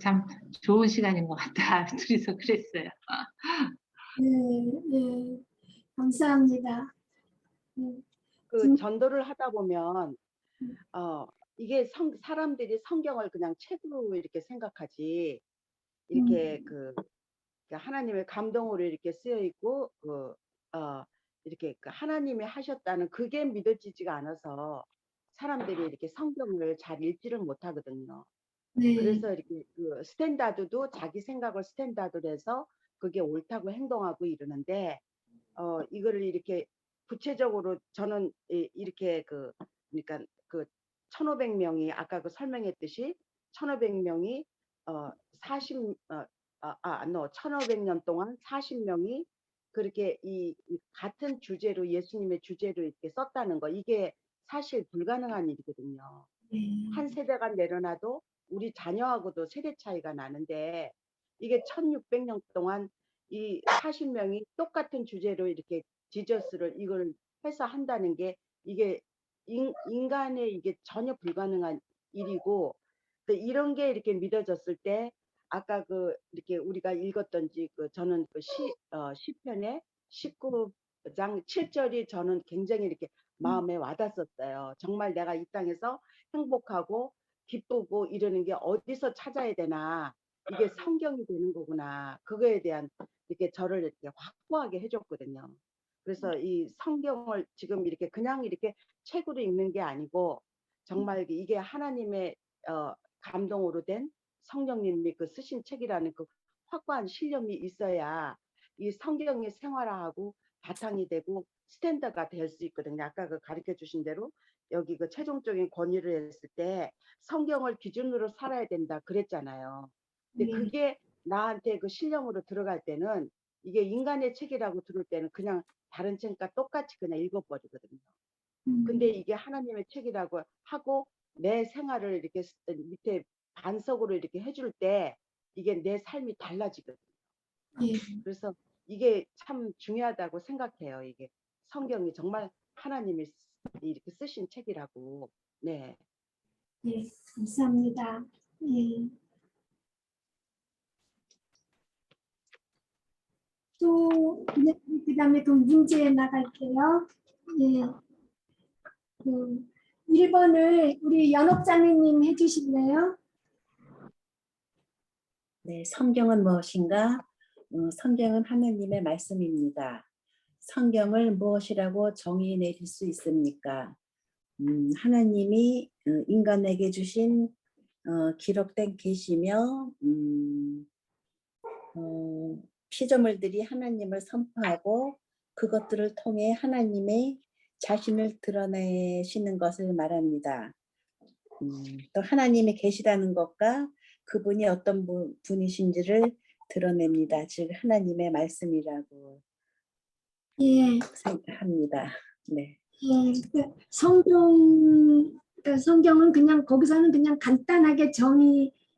참 좋은 시간인 것 같다. 둘이서 그랬어요. 네, 감사합니다. 그 전도를 하다 보면 이게 사람들이 성경을 그냥 책으로 이렇게 생각하지 이렇게 하나님의 감동으로 이렇게 쓰여 있고 이렇게 하나님이 하셨다는 그게 믿어지지가 않아서 사람들이 이렇게 성경을 잘 읽지를 못하거든요. 그래서 이렇게 스탠다드도 자기 생각을 스탠다드로 해서 그게 옳다고 행동하고 이러는데 이거를 이렇게 구체적으로 저는 이렇게 그러니까 1,500명이 아까 설명했듯이 1,500명이 1,500년 동안 40명이 그렇게 이 같은 주제로 예수님의 주제로 이렇게 썼다는 거 이게 사실 불가능한 일이거든요. 한 세대가 내려놔도 우리 자녀하고도 세대 차이가 나는데 이게 1,600년 동안 이 40명이 똑같은 주제로 이렇게 지저스를 이걸 해서 한다는 게 이게 인간의 이게 전혀 불가능한 일이고 이런 게 이렇게 믿어졌을 때 아까 이렇게 우리가 읽었던지 저는 시편의 19장 7절이 저는 굉장히 이렇게 마음에 와닿았었어요. 정말 내가 이 땅에서 행복하고 기쁘고 이러는 게 어디서 찾아야 되나 이게 성경이 되는 거구나 그거에 대한 이렇게 저를 이렇게 확고하게 해줬거든요. 그래서 이 성경을 지금 이렇게 그냥 이렇게 책으로 읽는 게 아니고 정말 이게 하나님의 감동으로 된 성령님이 쓰신 책이라는 확고한 신념이 있어야 이 성경의 생활화하고 바탕이 되고 스탠더가 될 수 있거든요. 아까 가르쳐 주신 대로 여기 최종적인 권위를 했을 때 성경을 기준으로 살아야 된다 그랬잖아요. 근데 그게 나한테 신념으로 들어갈 때는 이게 인간의 책이라고 들을 때는 그냥 다른 책과 똑같이 그냥 읽어버리거든요. 근데 이게 하나님의 책이라고 하고 내 생활을 이렇게 밑에 반석으로 이렇게 해줄 때 이게 내 삶이 달라지거든요. 그래서 이게 참 중요하다고 생각해요. 이게 성경이 정말 하나님이 이렇게 쓰신 책이라고. 네. 예, 감사합니다. 예. 또 그다음에 문제 나갈게요. 예. 1번을 우리 연옥자매님 해주실래요? 네, 성경은 무엇인가? 성경은 하나님의 말씀입니다. 성경을 무엇이라고 정의 내릴 수 있습니까? 하나님이 인간에게 주신 기록된 계시며 피조물들이 하나님을 선포하고 그것들을 통해 하나님의 자신을 드러내시는 것을 말합니다. 또 하나님이 계시다는 것과 그분이 어떤 분이신지를 드러냅니다. 즉 하나님의 말씀이라고 생각합니다. 네. 성경 성경은 그냥 거기서는 그냥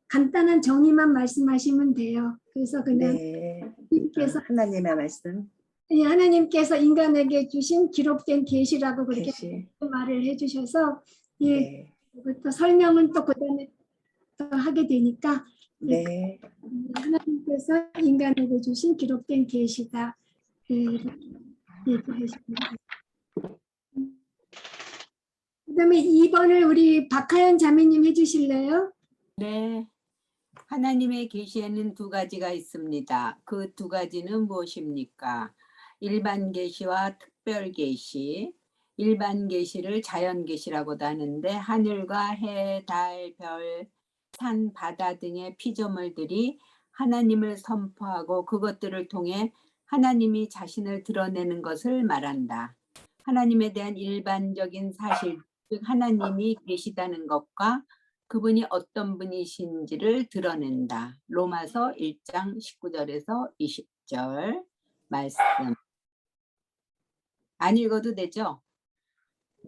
간단한 정의만 말씀하시면 돼요. 그래서 그냥 네. 하나님께서, 하나님의 말씀. 하나님께서 인간에게 주신 기록된 계시라고 그렇게 계시. 말을 해주셔서 예, 네. 또 설명은 또 그다음에 또 하게 되니까 네. 하나님께서 인간에게 주신 기록된 계시다. 이렇게 얘기하십니다. 그다음에 2번을 우리 박하연 자매님 해주실래요? 네. 하나님의 계시에는 두 가지가 있습니다. 그 두 가지는 무엇입니까? 일반 계시와 특별 계시. 일반 계시를 자연 계시라고도 하는데 하늘과 해, 달, 별, 산, 바다 등의 피조물들이 하나님을 선포하고 그것들을 통해 하나님이 자신을 드러내는 것을 말한다. 하나님에 대한 일반적인 사실, 즉 하나님이 계시다는 것과 그분이 어떤 분이신지를 드러낸다. 로마서 1장 19절에서 20절 말씀. 안 읽어도 되죠?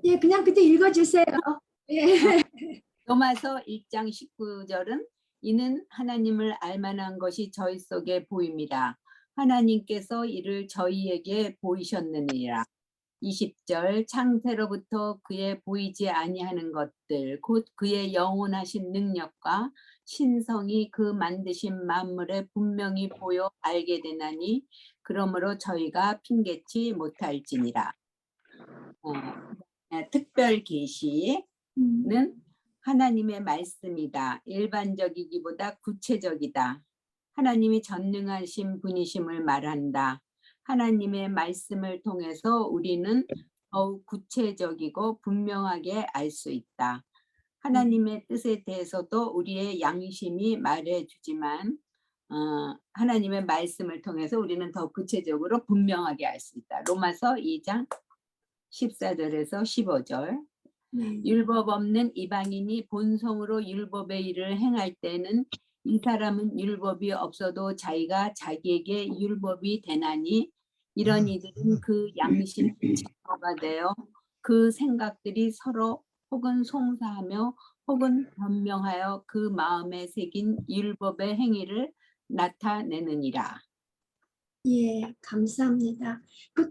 예, 그냥 그때 읽어주세요. 예. 로마서 1장 19절은 이는 하나님을 알만한 것이 저희 속에 보입니다. 하나님께서 이를 저희에게 보이셨느니라. 20절 창세로부터 그의 보이지 아니하는 것들 곧 그의 영원하신 능력과 신성이 그 만드신 만물에 분명히 보여 알게 되나니 그러므로 저희가 핑계치 못할지니라. 특별 계시는 하나님의 말씀이다. 일반적이기보다 구체적이다. 하나님이 전능하신 분이심을 말한다. 하나님의 말씀을 통해서 우리는 더욱 구체적이고 분명하게 알 수 있다. 하나님의 뜻에 대해서도 우리의 양심이 말해주지만 하나님의 말씀을 통해서 우리는 더 구체적으로 분명하게 알 수 있다. 로마서 2장 14절에서 15절. 율법 없는 이방인이 본성으로 율법의 일을 행할 때는 이 사람은 율법이 없어도 자기가 자기에게 율법이 되나니 이런 이들은 그 양심이 증거가 되어 그 생각들이 서로 혹은 송사하며 혹은 변명하여 그 마음에 새긴 율법의 행위를 나타내느니라. 예, 감사합니다.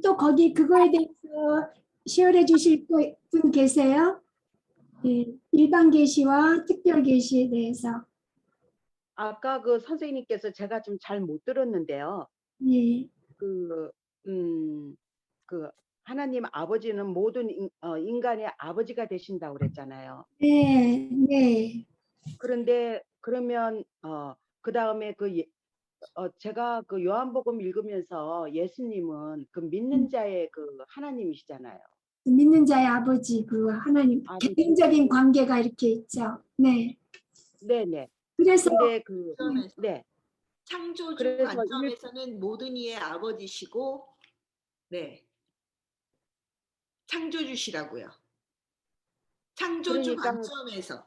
또 거기 그거에 대해서 시연해 주실 분 계세요? 예, 일반 계시와 특별 계시에 대해서. 아까 그 선생님께서 제가 좀 잘 못 들었는데요. 예, 그 하나님 아버지는 모든 인간의 아버지가 되신다고 그랬잖아요. 네, 네. 그런데 그러면 그 다음에 제가 그 요한복음 읽으면서 예수님은 그 믿는 자의 그 하나님이시잖아요. 믿는 자의 아버지, 그 하나님 아버지. 개인적인 관계가 이렇게 있죠. 네. 네네. 그래서 근데 관점에서, 네. 창조주 그래서 관점에서는 모든 이의 아버지시고, 네, 창조주시라고요. 창조주 그러니까 관점에서.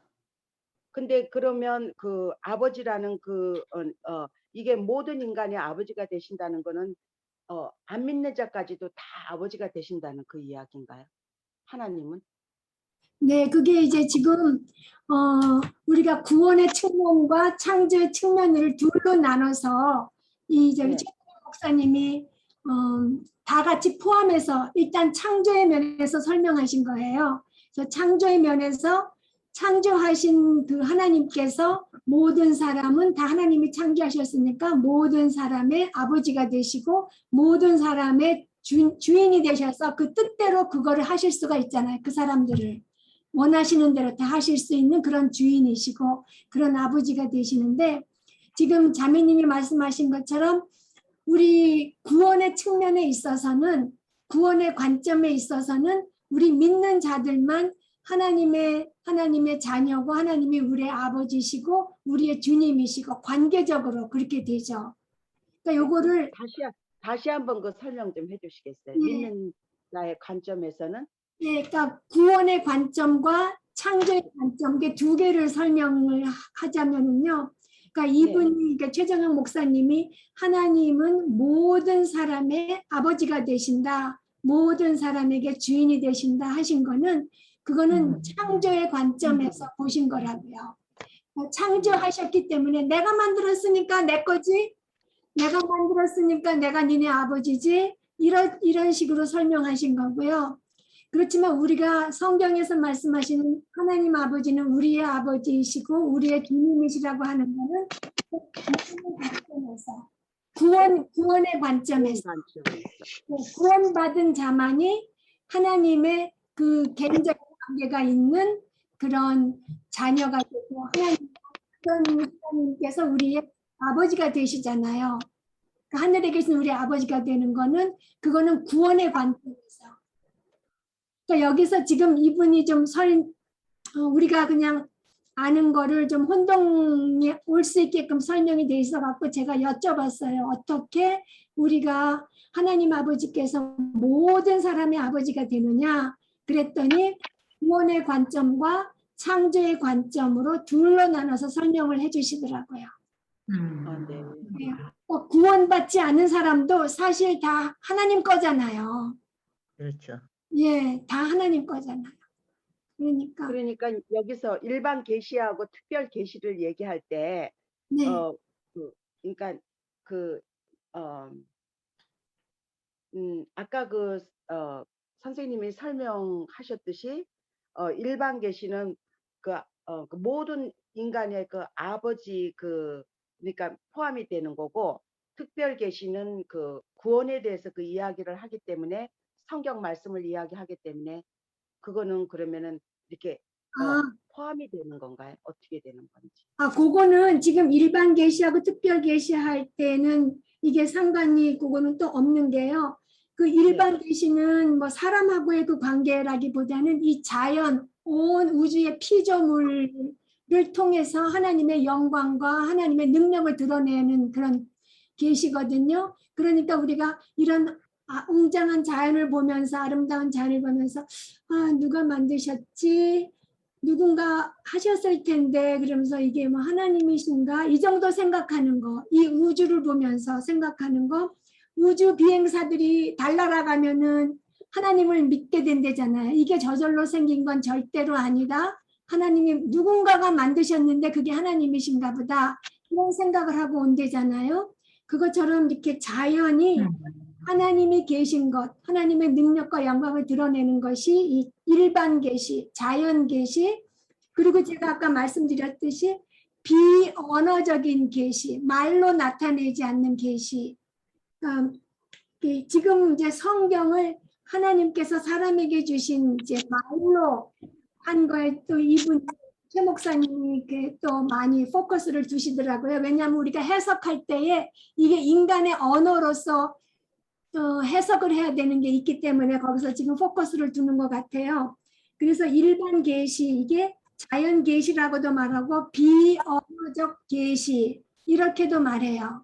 근데 그러면 그 아버지라는 이게 모든 인간의 아버지가 되신다는 거는 안 믿는 자까지도 다 아버지가 되신다는 그 이야기인가요? 하나님은? 네, 그게 이제 지금 우리가 구원의 측면과 창조의 측면을 둘로 나눠서 이 저기 네. 최동현 목사님이 다 같이 포함해서 일단 창조의 면에서 설명하신 거예요. 그래서 창조의 면에서 창조하신 그 하나님께서 모든 사람은 다 하나님이 창조하셨으니까 모든 사람의 아버지가 되시고 모든 사람의 주인이 되셔서 그 뜻대로 그거를 하실 수가 있잖아요. 그 사람들을 원하시는 대로 다 하실 수 있는 그런 주인이시고 그런 아버지가 되시는데 지금 자매님이 말씀하신 것처럼 우리 구원의 측면에 있어서는 구원의 관점에 있어서는 우리 믿는 자들만 하나님의 자녀고 하나님이 우리의 아버지시고 우리의 주님이시고 관계적으로 그렇게 되죠. 그러니까 요거를 다시 한번 그 설명 좀 해주시겠어요? 예. 믿는 자의 관점에서는? 예, 그러니까 구원의 관점과 창조의 관점 이게 두 개를 설명을 하자면은요. 그러니까 이분이 그러니까 최정영 목사님이 하나님은 모든 사람의 아버지가 되신다. 모든 사람에게 주인이 되신다 하신 거는 그거는 창조의 관점에서 보신 거라고요. 창조하셨기 때문에 내가 만들었으니까 내 거지, 내가 만들었으니까 내가 니네 아버지지, 이런 식으로 설명하신 거고요. 그렇지만 우리가 성경에서 말씀하시는 하나님 아버지는 우리의 아버지이시고 우리의 주님이시라고 하는 거는 구원의 관점에서 구원받은 자만이 하나님의 그 개인적인 관계가 있는 그런 자녀가 되고 하나님께서 우리의 아버지가 되시잖아요. 그 하늘에 계신 우리 아버지가 되는 거는 그거는 구원의 관점에서. 그러니까 여기서 지금 이분이 좀 우리가 그냥 아는 거를 좀 혼동이 올 수 있게끔 설명이 돼 있어 갖고 제가 여쭤봤어요. 어떻게 우리가 하나님 아버지께서 모든 사람의 아버지가 되느냐 그랬더니 구원의 관점과 창조의 관점으로 둘로 나눠서 설명을 해주시더라고요. 네. 구원받지 않은 사람도 사실 다 하나님 거잖아요. 그렇죠. 예, 다 하나님 거잖아요. 그러니까 여기서 일반 계시하고 특별 계시를 얘기할 때 네. 그러니까 아까 선생님이 설명하셨듯이 일반 계시는 그 모든 인간의 그 아버지 그러니까 포함이 되는 거고 특별 계시는 그 구원에 대해서 그 이야기를 하기 때문에 성경 말씀을 이야기하기 때문에 그거는 그러면은 이렇게 포함이 되는 건가요? 어떻게 되는 건지. 그거는 지금 일반 계시하고 특별 계시할 때는 이게 상관이 그거는 또 없는 게요. 그 일반 계시는 뭐 사람하고의 그 관계라기보다는 이 자연 온 우주의 피조물을 통해서 하나님의 영광과 하나님의 능력을 드러내는 그런 계시거든요. 그러니까 우리가 이런 웅장한 자연을 보면서 아름다운 자연을 보면서 누가 만드셨지? 누군가 하셨을 텐데 그러면서 이게 뭐 하나님이신가? 이 정도 생각하는 거. 이 우주를 보면서 생각하는 거. 우주 비행사들이 달 날아가면은 하나님을 믿게 된대잖아요. 이게 저절로 생긴 건 절대로 아니다. 하나님이 누군가가 만드셨는데 그게 하나님이신가 보다. 이런 생각을 하고 온대잖아요. 그것처럼 이렇게 자연이 하나님이 계신 것, 하나님의 능력과 영광을 드러내는 것이 이 일반 계시, 자연 계시, 그리고 제가 아까 말씀드렸듯이 비언어적인 계시, 말로 나타내지 않는 계시. 지금 이제 성경을 하나님께서 사람에게 주신 이제 말로 한 거에 또 이분 최 목사님이 또 많이 포커스를 두시더라고요. 왜냐하면 우리가 해석할 때에 이게 인간의 언어로서 해석을 해야 되는 게 있기 때문에 거기서 지금 포커스를 두는 것 같아요. 그래서 일반 계시, 이게 자연 계시라고도 말하고 비언어적 계시 이렇게도 말해요.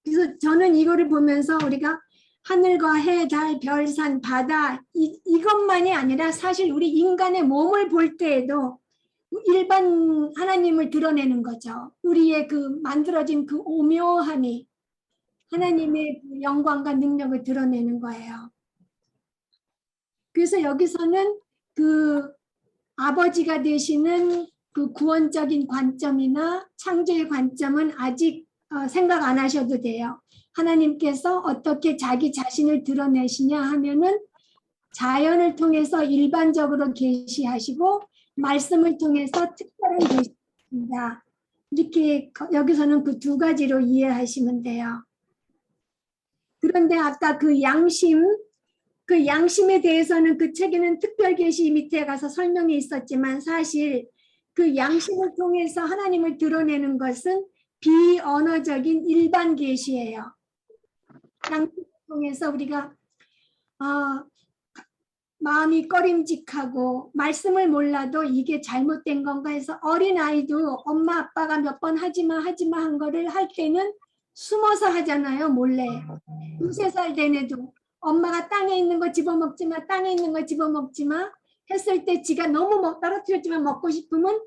그래서 저는 이거를 보면서 우리가 하늘과 해, 달, 별, 산, 바다 이것만이 아니라 사실 우리 인간의 몸을 볼 때에도 일반 하나님을 드러내는 거죠. 우리의 그 만들어진 그 오묘함이 하나님의 영광과 능력을 드러내는 거예요. 그래서 여기서는 그 아버지가 되시는 그 구원적인 관점이나 창조의 관점은 아직 생각 안 하셔도 돼요. 하나님께서 어떻게 자기 자신을 드러내시냐 하면은 자연을 통해서 일반적으로 계시하시고 말씀을 통해서 특별한 계시입니다. 이렇게 여기서는 그 두 가지로 이해하시면 돼요. 그런데 아까 그 양심에 대해서는 그 책에는 특별 계시 밑에 가서 설명이 있었지만 사실 그 양심을 통해서 하나님을 드러내는 것은 비언어적인 일반 계시예요. 양심을 통해서 우리가 마음이 꺼림직하고 말씀을 몰라도 이게 잘못된 건가 해서 어린아이도 엄마 아빠가 몇 번 하지마 한 거를 할 때는 숨어서 하잖아요. 몰래. 2~3살 된 애도 엄마가 땅에 있는 거 집어먹지 마, 땅에 있는 거 집어먹지 마 했을 때 지가 너무 떨어뜨렸지만 먹고 싶으면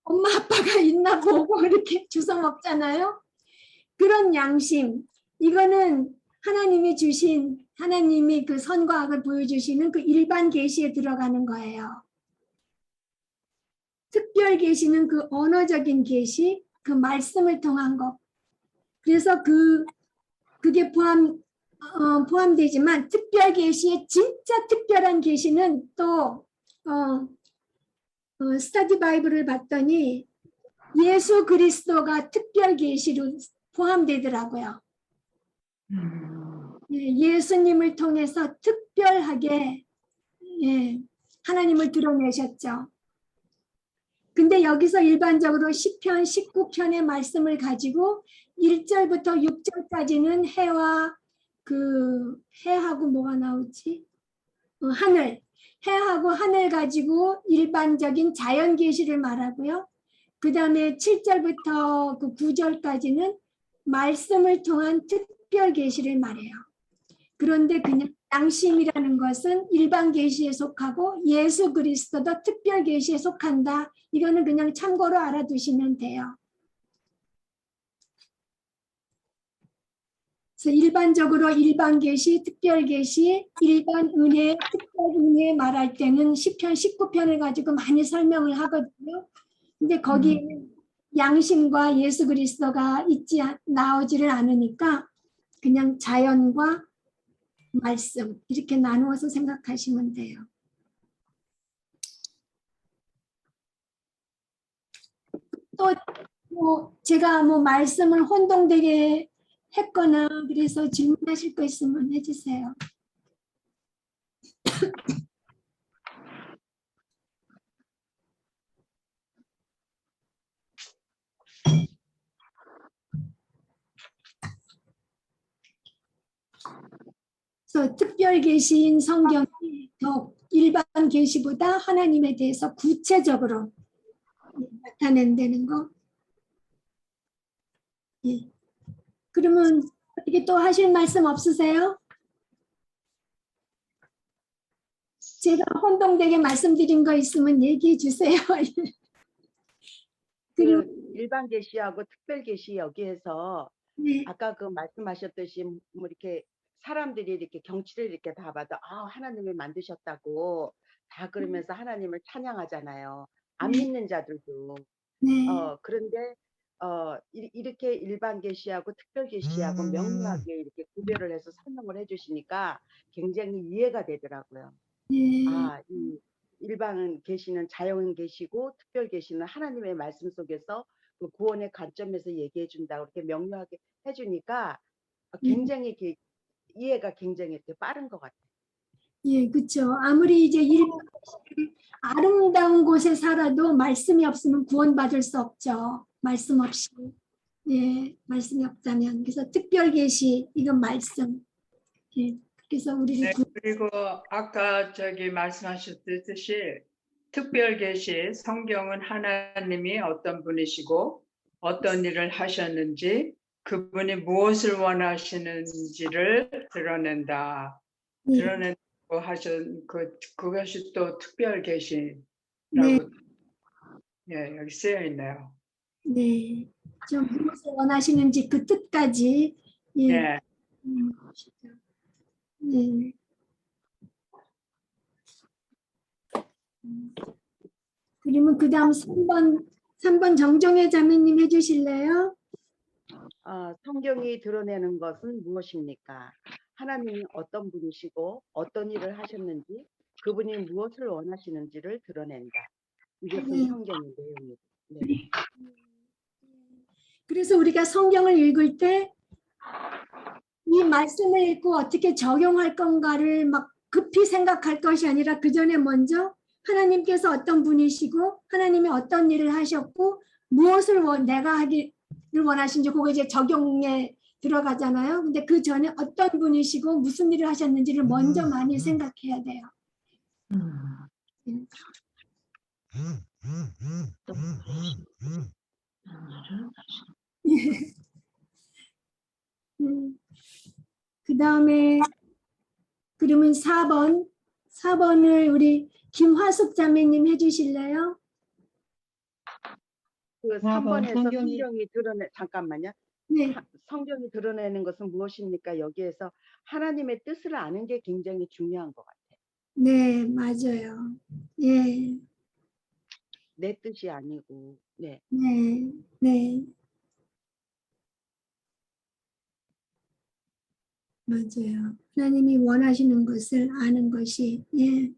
엄마 아빠가 있나 보고 이렇게 주워 먹잖아요. 그런 양심, 이거는 하나님이 주신 하나님이 그 선과 악을 보여주시는 그 일반 계시에 들어가는 거예요. 특별 계시는 그 언어적인 계시, 그 말씀을 통한 것. 그래서 그게 포함되지만 특별 계시의 진짜 특별한 계시는 또 스터디 바이블을 봤더니 예수 그리스도가 특별 계시로 포함되더라고요. 예수님을 통해서 특별하게 하나님을 드러내셨죠. 근데 여기서 일반적으로 시편 19편의 말씀을 가지고 1절부터 6절까지는 해와 해하고 뭐가 나오지? 하늘. 해하고 하늘 가지고 일반적인 자연 계시를 말하고요. 그 다음에 7절부터 9절까지는 말씀을 통한 특별 계시를 말해요. 그런데 그냥 양심이라는 것은 일반 계시에 속하고 예수 그리스도도 특별 계시에 속한다. 이거는 그냥 참고로 알아두시면 돼요. 그래서 일반적으로 일반 계시, 특별 계시, 일반 은혜, 특별 은혜 말할 때는 시편 19편을 가지고 많이 설명을 하거든요. 근데 거기에는 양심과 예수 그리스도가 나오지를 않으니까 그냥 자연과 말씀 이렇게 나누어서 생각하시면 돼요. 또 제가 말씀을 혼동되게 했거나 그래서 질문하실 거 있으면 해주세요. 그래서 특별 계시인 성경이 더 일반 계시보다 하나님에 대해서 구체적으로 나타낸다는 거. 예. 그러면 이게 또 하실 말씀 없으세요? 제가 혼동되게 말씀드린 거 있으면 얘기해 주세요. 그리고 일반 계시하고 특별 계시 여기에서 네. 아까 그 말씀하셨듯이 이렇게 사람들이 이렇게 경치를 이렇게 다 봐도 하나님이 만드셨다고 다 그러면서 하나님을 찬양하잖아요. 안 믿는 자들도. 네. 그런데 이렇게 일반 계시하고 특별 계시하고 명료하게 이렇게 구별을 해서 설명을 해주시니까 굉장히 이해가 되더라고요. 네. 이 일반 계시는 자연 계시고 특별 계시는 하나님의 말씀 속에서 그 구원의 관점에서 얘기해 준다. 그렇게 명료하게 해주니까 굉장히 이렇게 이해가 굉장히 이렇게 빠른 것 같아요. 예, 그렇죠. 아무리 이제 아름다운 곳에 살아도 말씀이 없으면 구원받을 수 없죠. 말씀 없이. 예, 말씀이 없다면. 그래서 특별 계시 이건 말씀. 예, 그래서 우리를 그리고 아까 말씀하셨듯이 특별 계시 성경은 하나님이 어떤 분이시고 어떤 일을 하셨는지 그분이 무엇을 원하시는지를 드러낸다. 드러낸다고 하신 그것이 또 특별 계시라고 예, 여기 쓰여 있네요. 네, 좀 무엇을 원하시는지 그 뜻까지. 예. 네. 네. 그러면 그 다음 3번 정종혜 자매님 해주실래요? 성경이 드러내는 것은 무엇입니까? 하나님이 어떤 분이시고 어떤 일을 하셨는지 그분이 무엇을 원하시는지를 드러낸다. 이것은 성경의 내용입니다. 네. 그래서 우리가 성경을 읽을 때 이 말씀을 읽고 어떻게 적용할 건가를 막 급히 생각할 것이 아니라 그 전에 먼저 하나님께서 어떤 분이시고 하나님이 어떤 일을 하셨고 무엇을 내가 하기를 원하신지 그거 이제 적용에 들어가잖아요. 근데 그 전에 어떤 분이시고 무슨 일을 하셨는지를 먼저 많이 생각해야 돼요. 그 다음에 그러면 4번을 우리 김화숙 자매님 해주실래요? 그 3번에서 성경이 드러내 잠깐만요. 네, 성경이 드러내는 것은 무엇입니까? 여기에서 하나님의 뜻을 아는 게 굉장히 중요한 것 같아요. 네, 맞아요. 예, 내 뜻이 아니고. 네. 네, 네, 맞아요. 하나님이 원하시는 것을 아는 것이, 예.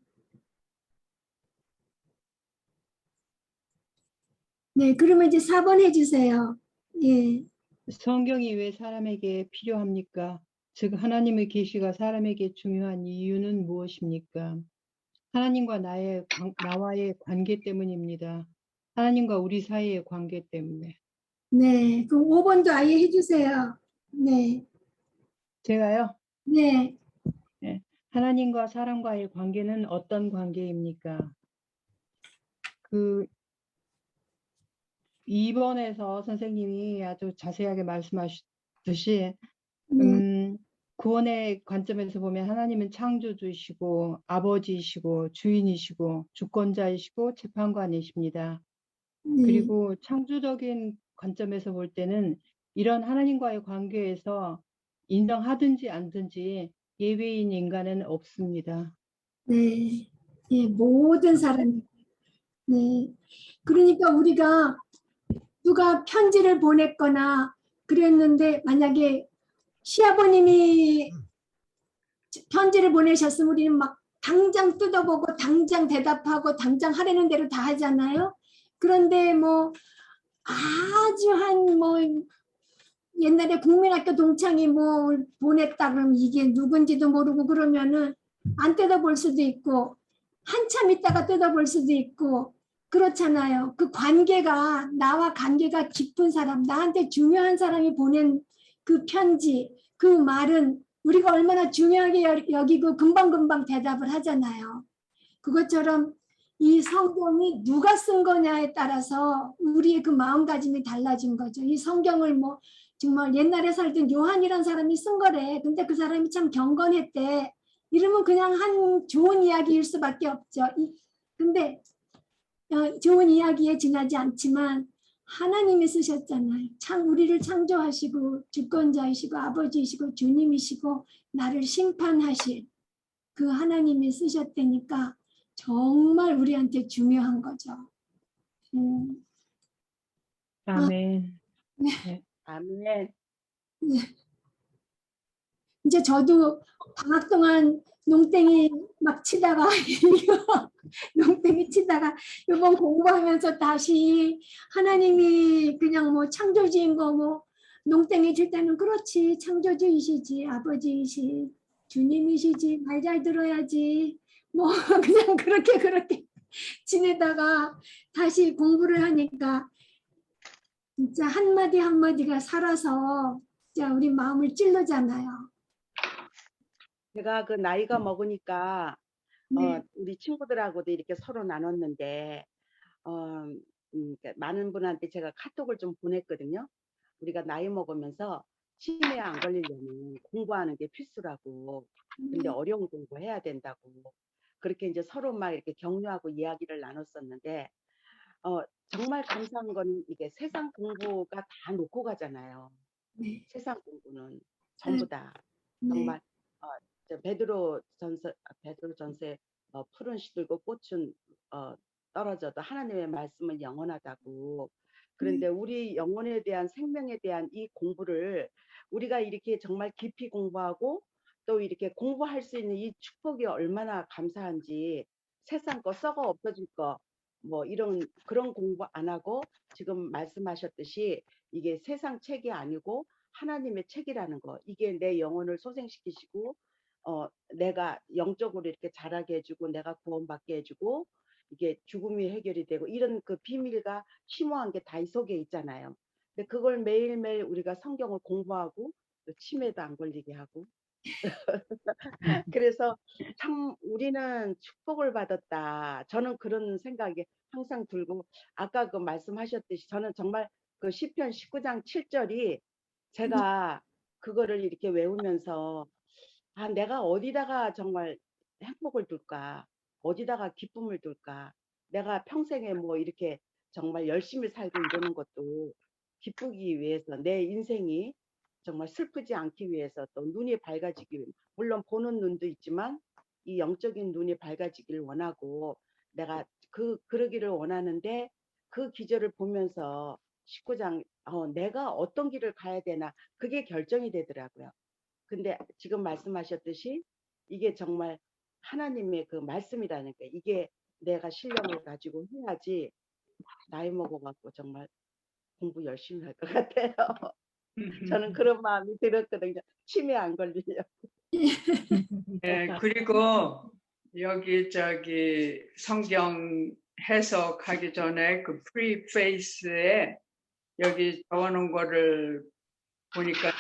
네, 그러면 이제 4번 해주세요. 예, 성경이 왜 사람에게 필요합니까? 즉 하나님의 계시가 사람에게 중요한 이유는 무엇입니까? 하나님과 나와의 관계 때문입니다. 하나님과 우리 사이의 관계 때문에. 네, 그럼 5번도 아예 해주세요. 네, 제가요? 네, 네. 하나님과 사람과의 관계는 어떤 관계입니까? 그 2번에서 선생님이 아주 자세하게 말씀하셨듯이 구원의 관점에서 보면 하나님은 창조주이시고 아버지이시고 주인이시고 주권자이시고 재판관이십니다. 네, 그리고 창조적인 관점에서 볼 때는 이런 하나님과의 관계에서 인정하든지 안든지 예외인 인간은 없습니다. 네, 예, 모든 사람. 네, 그러니까 우리가 누가 편지를 보냈거나 그랬는데 만약에 시아버님이 편지를 보내셨으면 우리는 막 당장 뜯어보고 당장 대답하고 당장 하려는 대로 다 하잖아요. 그런데 뭐 아주 한 뭐 옛날에 국민학교 동창이 뭐 보냈다 그러면 이게 누군지도 모르고 그러면은 안 뜯어볼 수도 있고 한참 있다가 뜯어볼 수도 있고 그렇잖아요. 그 관계가 나와 관계가 깊은 사람, 나한테 중요한 사람이 보낸 그 편지, 그 말은 우리가 얼마나 중요하게 여기고 금방금방 대답을 하잖아요. 그것처럼 이 성경이 누가 쓴 거냐에 따라서 우리의 그 마음가짐이 달라진 거죠. 이 성경을 뭐 정말 옛날에 살던 요한이란 사람이 쓴 거래. 근데 그 사람이 참 경건했대. 이러면 그냥 한 좋은 이야기일 수밖에 없죠. 근데 좋은 이야기에 지나지 않지만 하나님이 쓰셨잖아요. 우리를 창조하시고 주권자이시고 아버지이시고 주님이시고 나를 심판하실 그 하나님이 쓰셨다니까 정말 우리한테 중요한 거죠. 아멘. 네. 아멘. 네. 이제 저도 방학 동안 농땡이 막 치다가 농땡이 치다가 이번 공부하면서 다시 하나님이 그냥 뭐 창조주인 거 뭐 농땡이 칠 때는 그렇지 창조주이시지 아버지이시 주님이시지 말 잘 들어야지 뭐 그냥 그렇게 지내다가 다시 공부를 하니까 진짜 한마디 한마디가 살아서 진짜 우리 마음을 찌르잖아요. 제가 그 나이가 먹으니까 네. 우리 친구들하고도 이렇게 서로 나눴는데 그러니까 많은 분한테 제가 카톡을 좀 보냈거든요. 우리가 나이 먹으면서 치매에 안 걸리려면 공부하는 게 필수라고. 근데 어려운 공부 해야 된다고. 그렇게 이제 서로 막 이렇게 격려하고 이야기를 나눴었는데 정말 감사한 건 이게 세상 공부가 다 놓고 가잖아요. 네. 세상 공부는 전부 다 네. 정말 베드로 전서에 푸른 시들고 꽃은 떨어져도 하나님의 말씀은 영원하다고. 그런데 우리 영혼에 대한 생명에 대한 이 공부를 우리가 이렇게 정말 깊이 공부하고 또 이렇게 공부할 수 있는 이 축복이 얼마나 감사한지 세상 거 썩어 없어질 거 뭐 이런 그런 공부 안 하고 지금 말씀하셨듯이 이게 세상 책이 아니고 하나님의 책이라는 거 이게 내 영혼을 소생시키시고 내가 영적으로 이렇게 자라게 해주고 내가 구원받게 해주고 이게 죽음이 해결이 되고 이런 그 비밀과 심오한 게 다 이 속에 있잖아요. 근데 그걸 매일매일 우리가 성경을 공부하고 또 치매도 안 걸리게 하고 그래서 참 우리는 축복을 받았다. 저는 그런 생각이 항상 들고 아까 그 말씀하셨듯이 저는 정말 그 시편 19장 7절이 제가 그거를 이렇게 외우면서 내가 어디다가 정말 행복을 둘까? 어디다가 기쁨을 둘까? 내가 평생에 뭐 이렇게 정말 열심히 살고 이러는 것도 기쁘기 위해서 내 인생이 정말 슬프지 않기 위해서 또 눈이 밝아지기 위해 물론 보는 눈도 있지만 이 영적인 눈이 밝아지기를 원하고 내가 그러기를 원하는데 그 기절을 보면서 19장 내가 어떤 길을 가야 되나 그게 결정이 되더라고요. 근데 지금 말씀하셨듯이 이게 정말 하나님의 그 말씀이라는 게 이게 내가 신령을 가지고 해야지 나이 먹어갖고 정말 공부 열심히 할 것 같아요. 저는 그런 마음이 들었거든요. 치매 안 걸리려고. 네, 그리고 여기 성경 해석하기 전에 그 프리페이스에 여기 적어놓은 거를 보니까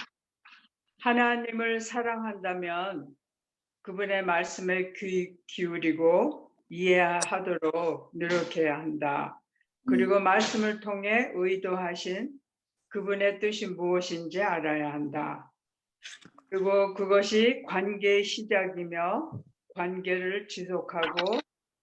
하나님을 사랑한다면 그분의 말씀에 귀 기울이고 이해하도록 노력해야 한다. 그리고 말씀을 통해 의도하신 그분의 뜻이 무엇인지 알아야 한다. 그리고 그것이 관계의 시작이며 관계를 지속하고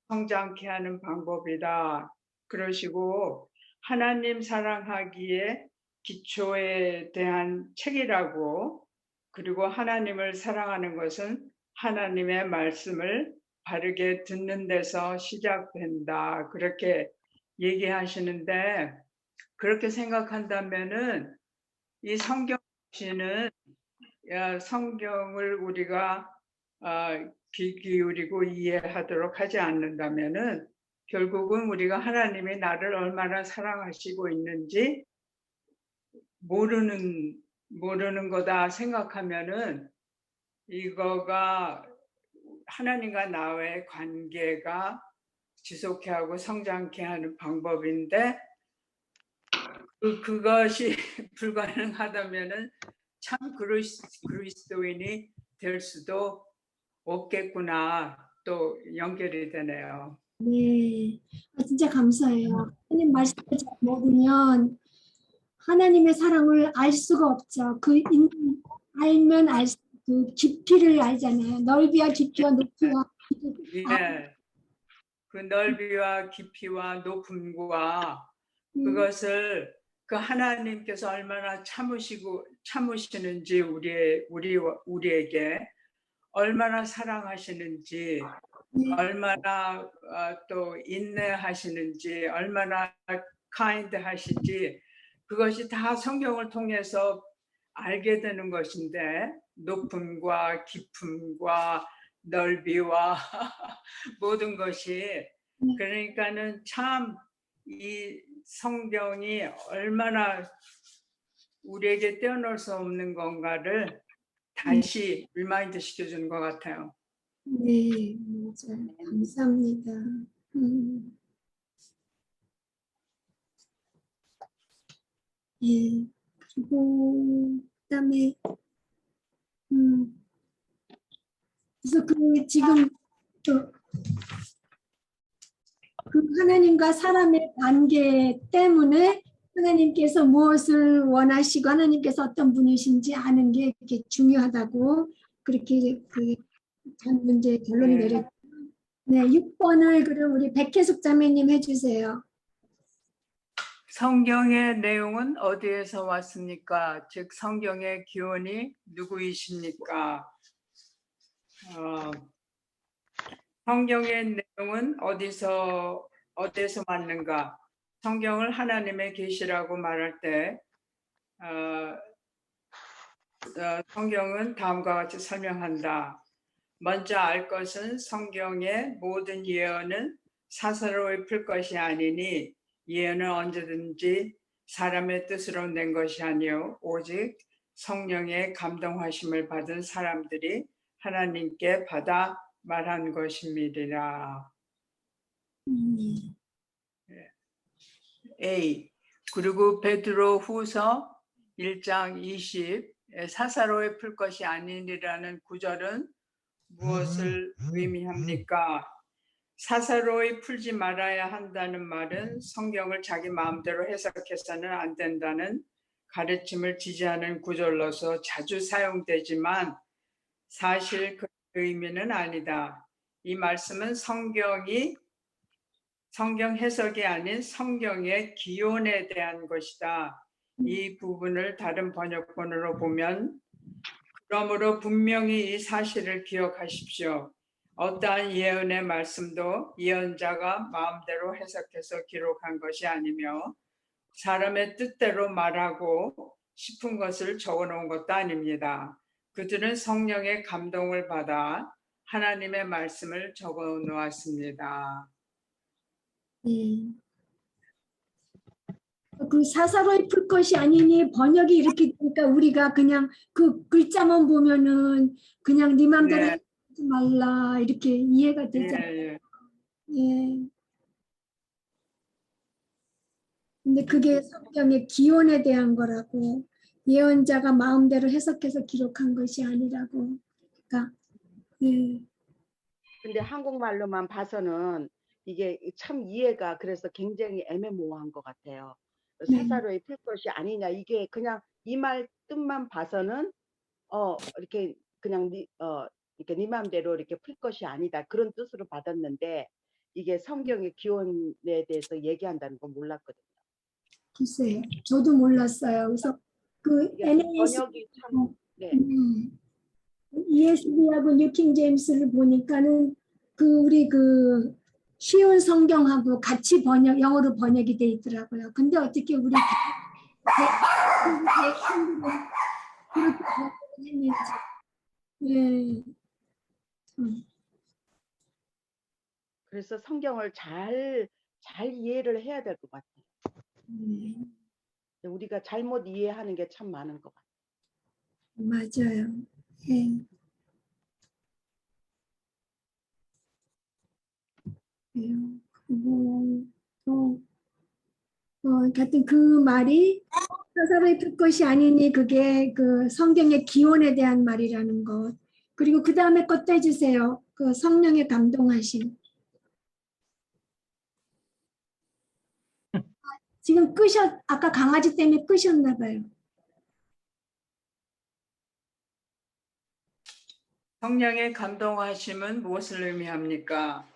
성장케 하는 방법이다. 그러시고 하나님 사랑하기에 기초에 대한 책이라고 그리고 하나님을 사랑하는 것은 하나님의 말씀을 바르게 듣는 데서 시작된다. 그렇게 얘기하시는데 그렇게 생각한다면은 이 성경시는 성경을 우리가 귀 기울이고 이해하도록 하지 않는다면은 결국은 우리가 하나님이 나를 얼마나 사랑하시고 있는지 모르는 거다 생각하면은 이거가 하나님과 나의 관계가 지속해 하고 성장케 하는 방법인데 그것이 불가능하다면은 참 그리스도인이 될 수도 없겠구나 또 연결이 되네요. 네, 진짜 감사해요. 하나님 말씀을 잘 먹으면 하나님의 사랑을 알 수가 없죠. 알면 알수 그 깊이를 알잖아요. 넓이와 깊이와 높이와 예, 그 넓이와 깊이와 높음과 그것을 그 하나님께서 얼마나 참으시는지 우리에게 얼마나 사랑하시는지 얼마나 또 인내하시는지 얼마나 kind하시지 그것이 다 성경을 통해서 알게 되는 것인데 높음과 깊음과 넓이와 모든 것이 그러니까는 참 이 성경이 얼마나 우리에게 떼어놓을 수 없는 건가를 다시 리마인드 시켜주는 것 같아요. 네, 맞아요. 감사합니다. 예, 그리고 그다음에 그래서 지금 그 하나님과 사람의 관계 때문에 하나님께서 무엇을 원하시고 하나님께서 어떤 분이신지 아는 게 이렇게 중요하다고 그렇게 한 문제 결론이 내렸죠. 네, 6번을 그럼 우리 백혜숙 자매님 해주세요. 성경의 내용은 어디에서 왔습니까? 즉 성경의 기원이 누구이십니까? 성경의 내용은 어디서 왔는가? 성경을 하나님의 계시라고 말할 때 성경은 다음과 같이 설명한다. 먼저 알 것은 성경의 모든 예언은 사사로이 풀 것이 아니니 예언은 언제든지 사람의 뜻으로 낸 것이 아니요 오직 성령의 감동하심을 받은 사람들이 하나님께 받아 말한 것입니다. A. 그리고 베드로 후서 1장 20 사사로이 풀 것이 아니니라는 구절은 무엇을 의미합니까? 사사로이 풀지 말아야 한다는 말은 성경을 자기 마음대로 해석해서는 안 된다는 가르침을 지지하는 구절로서 자주 사용되지만 사실 그 의미는 아니다. 이 말씀은 성경 해석이 아닌 성경의 기원에 대한 것이다. 이 부분을 다른 번역본으로 보면 그러므로 분명히 이 사실을 기억하십시오. 어떠한 예언의 말씀도 예언자가 마음대로 해석해서 기록한 것이 아니며 사람의 뜻대로 말하고 싶은 것을 적어놓은 것도 아닙니다. 그들은 성령의 감동을 받아 하나님의 말씀을 적어놓았습니다. 그 사사로이 풀 것이 아니니 번역이 이렇게 되니까 우리가 그냥 그 글자만 보면은 그냥 네 맘대로 네. 하지 말라 이렇게 이해가 되잖아요. 예, 예. 근데 그게 성경의 기원에 대한 거라고 예언자가 마음대로 해석해서 기록한 것이 아니라고. 그러니까 예. 근데 한국말로만 봐서는 이게 참 이해가 그래서 굉장히 애매모호한 것 같아요. 사사로이 풀 것이 아니냐 이게 그냥 이 말 뜻만 봐서는 이렇게 그냥 이렇게 네 마음대로 이렇게 풀 것이 아니다 그런 뜻으로 받았는데 이게 성경의 기원에 대해서 얘기한다는 건 몰랐거든요. 글쎄요. 저도 몰랐어요. 그래서 그 이게 NAS 번역이 참 네. ESV하고 뉴킹 제임스를 보니까는 우리 쉬운 성경하고 같이 영어로 번역이 돼 있더라고요. 근데 어떻게 우리 그렇게 번역을 했는지. 예. 그래서 성경을 잘 이해를 해야 될 것 같아요. 우리가 잘못 이해하는 게 참 많은 것 같아요. 맞아요. 예. 그리고 또 하여튼 그 말이 사사로이 풀 것이 아니니 그게 그 성경의 기원에 대한 말이라는 것. 그리고 그 다음에 것도 해주세요. 그 성령의 감동하심. 지금 아까 강아지 때문에 끄셨나 봐요. 성령의 감동하심은 무엇을 의미합니까?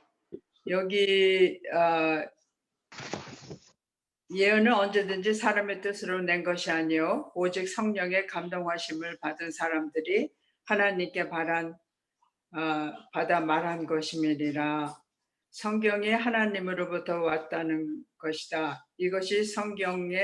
여기 예언은 언제든지 사람의 뜻으로 낸 것이 아니요 오직 성령의 감동하심을 받은 사람들이 하나님께 받아 말한 것임이니라. 성경이 하나님으로부터 왔다는 것이다. 이것이 성경이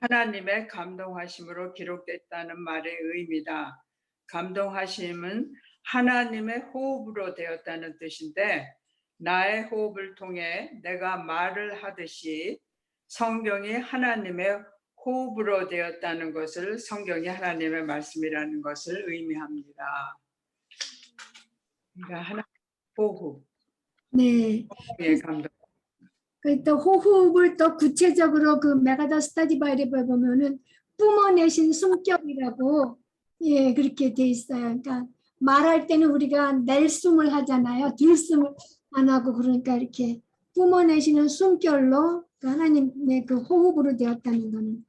하나님의 감동하심으로 기록됐다는 말의 의미다. 감동하심은 하나님의 호흡으로 되었다는 뜻인데 나의 호흡을 통해 내가 말을 하듯이 성경이 하나님의 호흡으로 되었다는 것을 성경이 하나님의 말씀이라는 것을 의미합니다. 그러니까 하나님의 호흡. 네. 감동. 또 호흡을 또 구체적으로 그 메가더 스터디 바이블에 보면은 뿜어내신 숨결이라고 예 그렇게 돼 있어요. 그러니까 말할 때는 우리가 낼 숨을 하잖아요. 들숨을 안 하고 그러니까 이렇게 뿜어내시는 숨결로 하나님의 그 호흡으로 되었다는 거는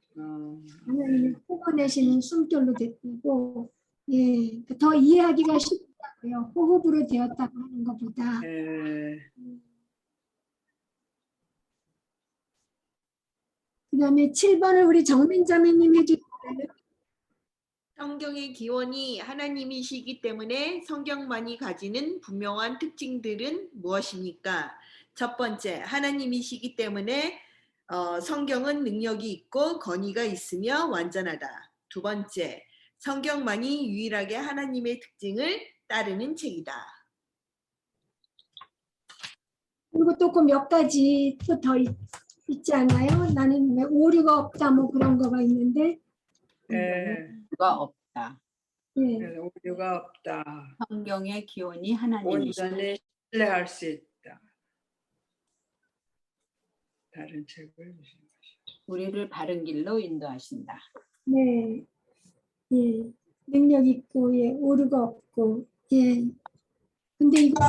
하나님이 뿜어내시는 숨결로 됐고 예 더 이해하기가 쉽다고요. 호흡으로 되었다고 하는 것보다. 그다음에 7번을 우리 정민자매님 해주세요. 성경의 기원이 하나님이시기 때문에 성경만이 가지는 분명한 특징들은 무엇입니까? 첫 번째, 하나님이시기 때문에 성경은 능력이 있고 권위가 있으며 완전하다. 두 번째, 성경만이 유일하게 하나님의 특징을 따르는 책이다. 그리고 또 그 몇 가지 또 더 있지 않아요? 나는 왜 오류가 없다 뭐 그런 거가 있는데 오류가 없다. 예. 오류가 없다. 성경의 기원이 하나님이시다. 온전히 신뢰할 수 있다. 다른 책을 우리를 바른 길로 인도하신다. 네. 예. 능력 있고 예. 오류가 없고 예. 근데 이거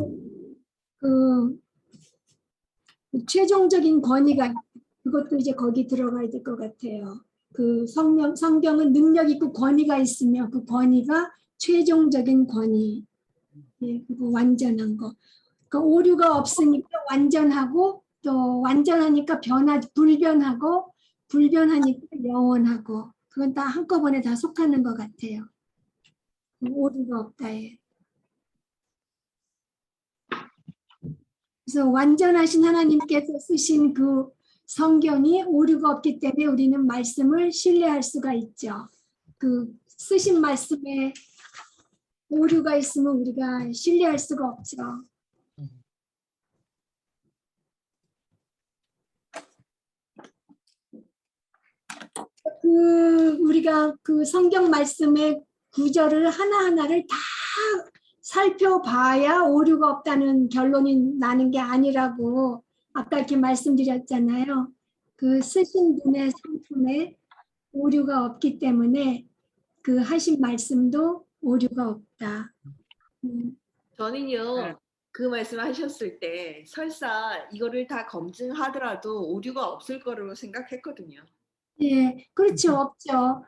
최종적인 권위가 그것도 이제 거기 들어가야 될 것 같아요. 그 성경은 능력 있고 권위가 있으며 그 권위가 최종적인 권위, 예, 그리고 완전한 거. 그러니까 오류가 없으니까 완전하고 또 완전하니까 불변하고 불변하니까 영원하고 그건 다 한꺼번에 다 속하는 것 같아요. 오류가 없다에. 그래서 완전하신 하나님께서 쓰신 그 성경이 오류가 없기 때문에 우리는 말씀을 신뢰할 수가 있죠. 그 쓰신 말씀에 오류가 있으면 우리가 신뢰할 수가 없죠. 우리가 그 성경 말씀의 구절을 하나하나를 다 살펴봐야 오류가 없다는 결론이 나는 게 아니라고 아까 이렇게 말씀드렸잖아요. 그 쓰신 분의 성품에 오류가 없기 때문에 그 하신 말씀도 오류가 없다. 저는요, 그 말씀하셨을 때 설사 이거를 다 검증하더라도 오류가 없을 거라고 생각했거든요. 예, 그렇죠. 없죠.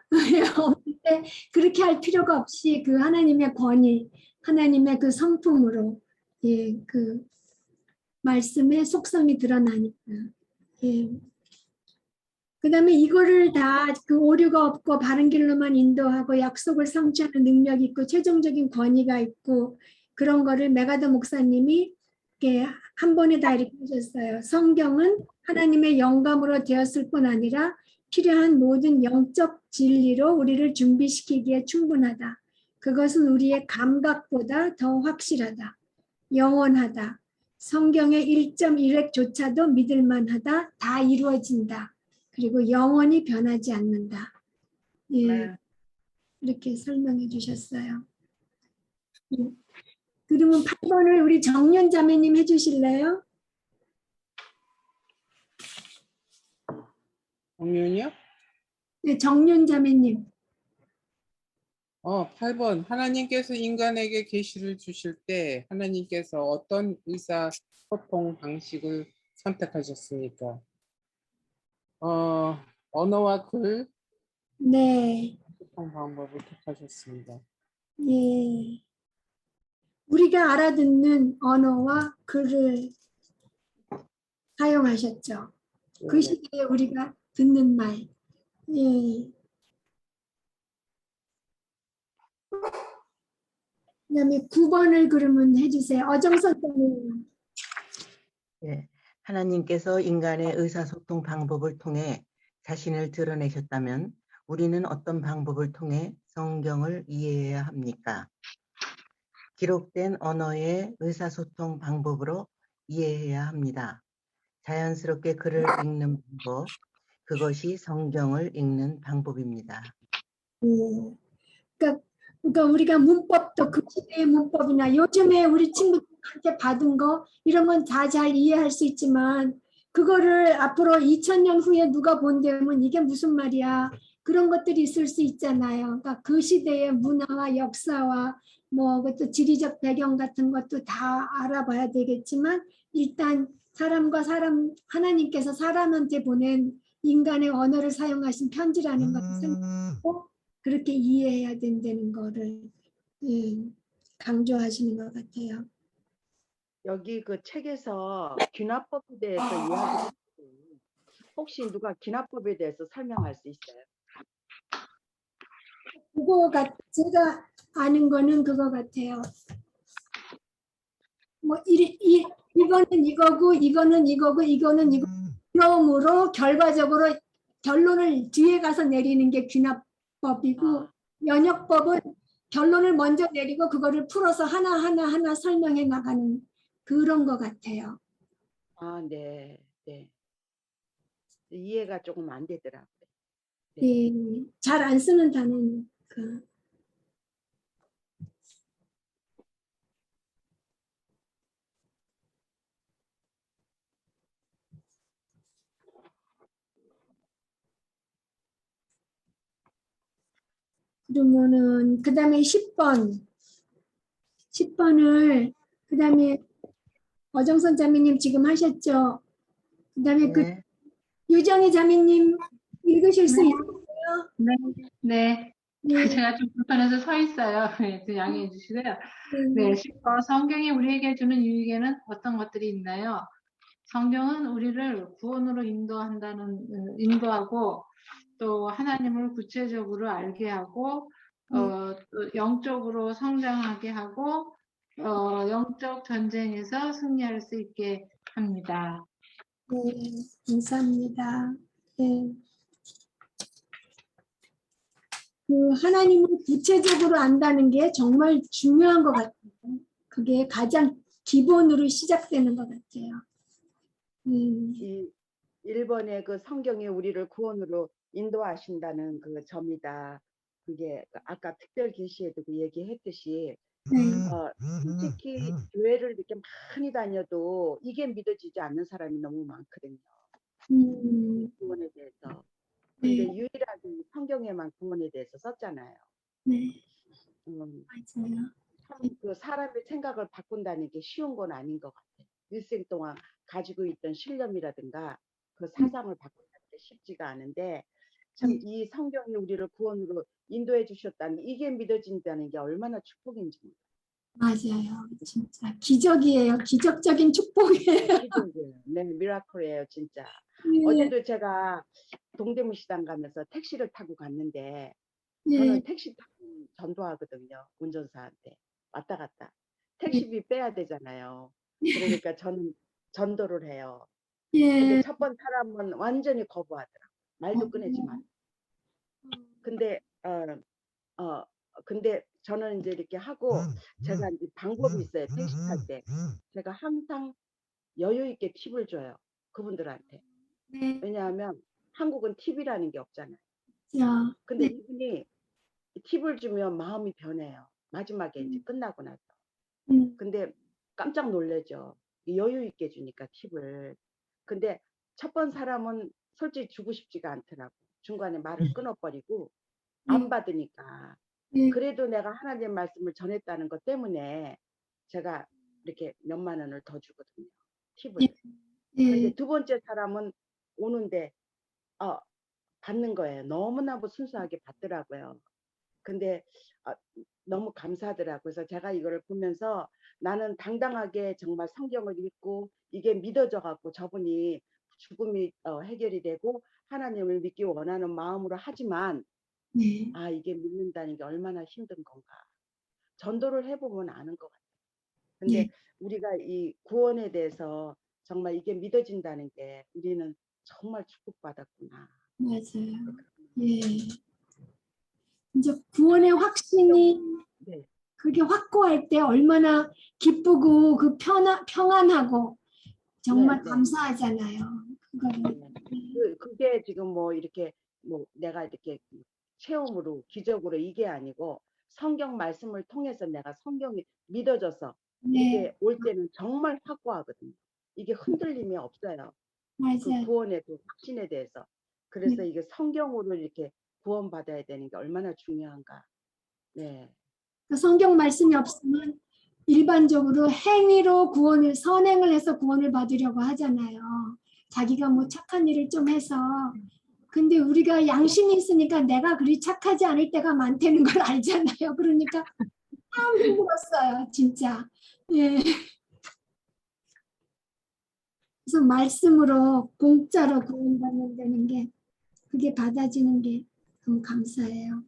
없는데 그렇게 할 필요가 없이 그 하나님의 권위, 하나님의 그 성품으로 예, 그 말씀의 속성이 드러나니까. 예. 그다음에 이거를 다 그 오류가 없고 바른 길로만 인도하고 약속을 성취하는 능력이 있고 최종적인 권위가 있고 그런 거를 메가더 목사님이 이렇게 한 번에 다 이렇게 하셨어요. 성경은 하나님의 영감으로 되었을 뿐 아니라 필요한 모든 영적 진리로 우리를 준비시키기에 충분하다. 그것은 우리의 감각보다 더 확실하다. 영원하다. 성경의 1.1획조차도 믿을만하다. 다 이루어진다. 그리고 영원히 변하지 않는다. 예, 네. 이렇게 설명해 주셨어요. 그러면 8번을 우리 정윤 자매님 해주실래요? 정윤이요? 네, 정윤 자매님. 8번. 하나님께서 인간에게 계시를 주실 때 하나님께서 어떤 의사소통 방식을 선택하셨습니까? 언어와 글 네, 소통 방법을 택하셨습니다. 예. 우리가 알아듣는 언어와 글을 사용하셨죠. 그 네. 시대에 우리가 듣는 말. 예. 그다음에 9번을 그러면 해주세요. 어정선 때문에. 예, 하나님께서 인간의 의사소통 방법을 통해 자신을 드러내셨다면 우리는 어떤 방법을 통해 성경을 이해해야 합니까? 기록된 언어의 의사소통 방법으로 이해해야 합니다. 자연스럽게 글을 읽는 방법, 그것이 성경을 읽는 방법입니다. 그러니까 우리가 문법도 그 시대의 문법이나 요즘에 우리 친구들한테 받은 거 이런 건 다 잘 이해할 수 있지만 그거를 앞으로 2000년 후에 누가 본다면 이게 무슨 말이야 그런 것들이 있을 수 있잖아요. 그러니까 그 시대의 문화와 역사와 뭐 그것도 지리적 배경 같은 것도 다 알아봐야 되겠지만 일단 사람과 사람 하나님께서 사람한테 보낸 인간의 언어를 사용하신 편지라는 것을 생각하고 그렇게 이해해야 된다는 거를 강조하시는 것 같아요. 여기 그 책에서 귀납법에 대해서 이야기를 했는데 혹시 누가 귀납법에 대해서 설명할 수 있어요? 그거가 제가 아는 거는 그거 같아요. 뭐 이거는 이거고 이거는 이거고 이거는 이거 그러므로 결과적으로 결론을 뒤에 가서 내리는 게 귀납법이고 연역법은 결론을 먼저 내리고 그거를 풀어서 하나 설명해 나가는 그런 것 같아요. 아, 네, 네. 이해가 조금 안 되더라고요. 네. 잘 안 쓰는 단어니까. 그러면은 그 다음에 10번을 그 다음에 어정선 자매님 지금 하셨죠? 그 다음에 그 네. 유정희 자매님 읽으실 수 있어요? 네, 네. 네. 제가 좀 불편해서 서 있어요. 네, 좀 양해해 주시고요. 네, 10번 성경이 우리에게 주는 유익에는 어떤 것들이 있나요? 성경은 우리를 구원으로 인도하고 또 하나님을 구체적으로 알게 하고 또 영적으로 성장하게 하고 영적 전쟁에서 승리할 수 있게 합니다. 네, 감사합니다. 네. 그 하나님을 구체적으로 안다는 게 정말 중요한 것 같아요. 그게 가장 기본으로 시작되는 것 같아요. 이 1번의 그 성경이 우리를 구원으로 인도하신다는 그 점이다. 그게 아까 특별 계시에도 그 얘기했듯이 솔직히 교회를 이렇게 많이 다녀도 이게 믿어지지 않는 사람이 너무 많거든요. 구원에 대해서. 근데 유일하게 성경에만 구원에 대해서 썼잖아요. 네, 맞아요. 그 사람의 생각을 바꾼다는 게 쉬운 건 아닌 것 같아요. 일생 동안 가지고 있던 신념이라든가 그 사상을 바꾼다는 게 쉽지가 않은데 참 이 성경이 우리를 구원으로 인도해 주셨다는 이게 믿어진다는 게 얼마나 축복인지 몰라요. 맞아요. 진짜 기적이에요. 기적적인 축복이에요. 기적이에요. 네, 미라클이에요, 진짜. 네. 어제도 제가 동대문 시장 가면서 택시를 타고 갔는데 네. 저는 택시 타고 전도하거든요. 운전사한테. 왔다 갔다. 택시비 빼야 되잖아요. 그러니까 저는 전도를 해요. 근데 예. 첫 번 사람은 완전히 거부하더라. 말도 꺼내지 마. 근데 근데 저는 이제 이렇게 하고 제가 이제 방법이 있어요. 택시 탈 때. 제가 항상 여유 있게 팁을 줘요. 그분들한테. 네. 왜냐하면 한국은 팁이라는 게 없잖아요. 자, 근데 이분이 팁을 주면 마음이 변해요. 마지막에 이제 끝나고 나서. 근데 깜짝 놀라죠. 여유 있게 주니까 팁을. 근데 첫 번 사람은 솔직히 주고 싶지가 않더라고. 중간에 말을 끊어버리고 안 받으니까. 그래도 내가 하나님 말씀을 전했다는 것 때문에 제가 이렇게 몇만 원을 더 주거든요. 팁을. 근데 두 번째 사람은 오는데 받는 거예요. 너무나도 순수하게 받더라고요. 근데 너무 감사하더라고요. 그래서 제가 이거를 보면서 나는 당당하게 정말 성경을 읽고 이게 믿어져 갖고 저분이 죽음이 해결이 되고 하나님을 믿기 원하는 마음으로 하지만 이게 믿는다는 게 얼마나 힘든 건가. 전도를 해보면 아는 것 같아요. 근데 우리가 이 구원에 대해서 정말 이게 믿어진다는 게 우리는 정말 축복받았구나. 맞아요. 예. 이제 구원의 확신이 네. 그게 확고할 때 얼마나 기쁘고 그 평안하고 정말 네, 네. 감사하잖아요. 그거를. 그게 지금 뭐 이렇게 뭐 내가 이렇게 체험으로 기적으로 이게 아니고 성경 말씀을 통해서 내가 성경이 믿어져서 이렇게 올 때는 정말 확고하거든요. 이게 흔들림이 없어요. 그 맞아요. 구원의 그 확신에 대해서. 그래서 이게 성경으로 이렇게 구원받아야 되는 게 얼마나 중요한가. 네. 그 성경 말씀이 없으면 일반적으로 행위로 구원을 선행을 해서 구원을 받으려고 하잖아요. 자기가 뭐 착한 일을 좀 해서. 근데 우리가 양심이 있으니까 내가 그리 착하지 않을 때가 많다는 걸 알잖아요. 그러니까 참 힘들었어요, 진짜. 예. 그래서 말씀으로 공짜로 구원받는다는 게 그게 받아지는 게 너무 감사해요.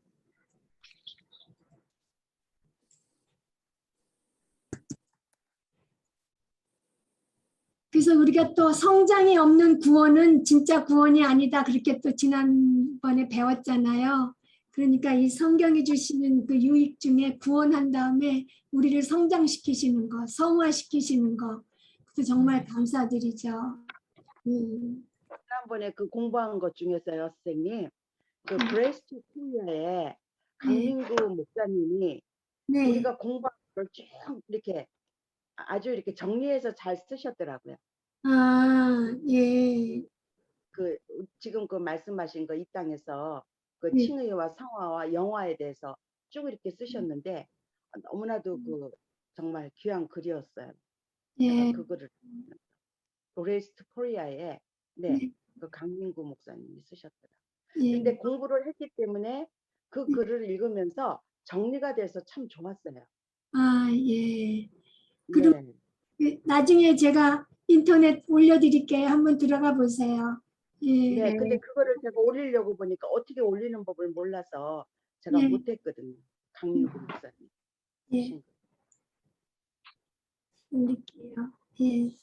그래서 우리가 또 성장이 없는 구원은 진짜 구원이 아니다. 그렇게 또 지난번에 배웠잖아요. 그러니까 이 성경이 주시는 그 유익 중에 구원한 다음에 우리를 성장시키시는 거, 성화시키시는 거. 그래서 정말 감사드리죠. 지난번에 그 공부한 것 중에서요, 선생님. 그 브레스트 코리아에 강민구 목사님이 우리가 공부한 걸 쭉 이렇게 아주 이렇게 정리해서 잘 쓰셨더라고요. 예. 그 지금 그 말씀하신 거 이 땅에서 그 네. 칭의와 성화와 영화에 대해서 쭉 이렇게 쓰셨는데 너무나도 그 정말 귀한 글이었어요. 제가 그거를 브레스트 코리아에 그 강민구 목사님이 쓰셨더라고요. 근데 공부를 했기 때문에 그 글을 읽으면서 정리가 돼서 참 좋았어요. 예. 그리고 나중에 제가 인터넷 올려드릴게요. 한번 들어가 보세요. 예. 네, 근데 그거를 제가 올리려고 보니까 어떻게 올리는 법을 몰라서 제가 예. 못했거든요. 강유구 목사님. 예. 올릴게요. 예.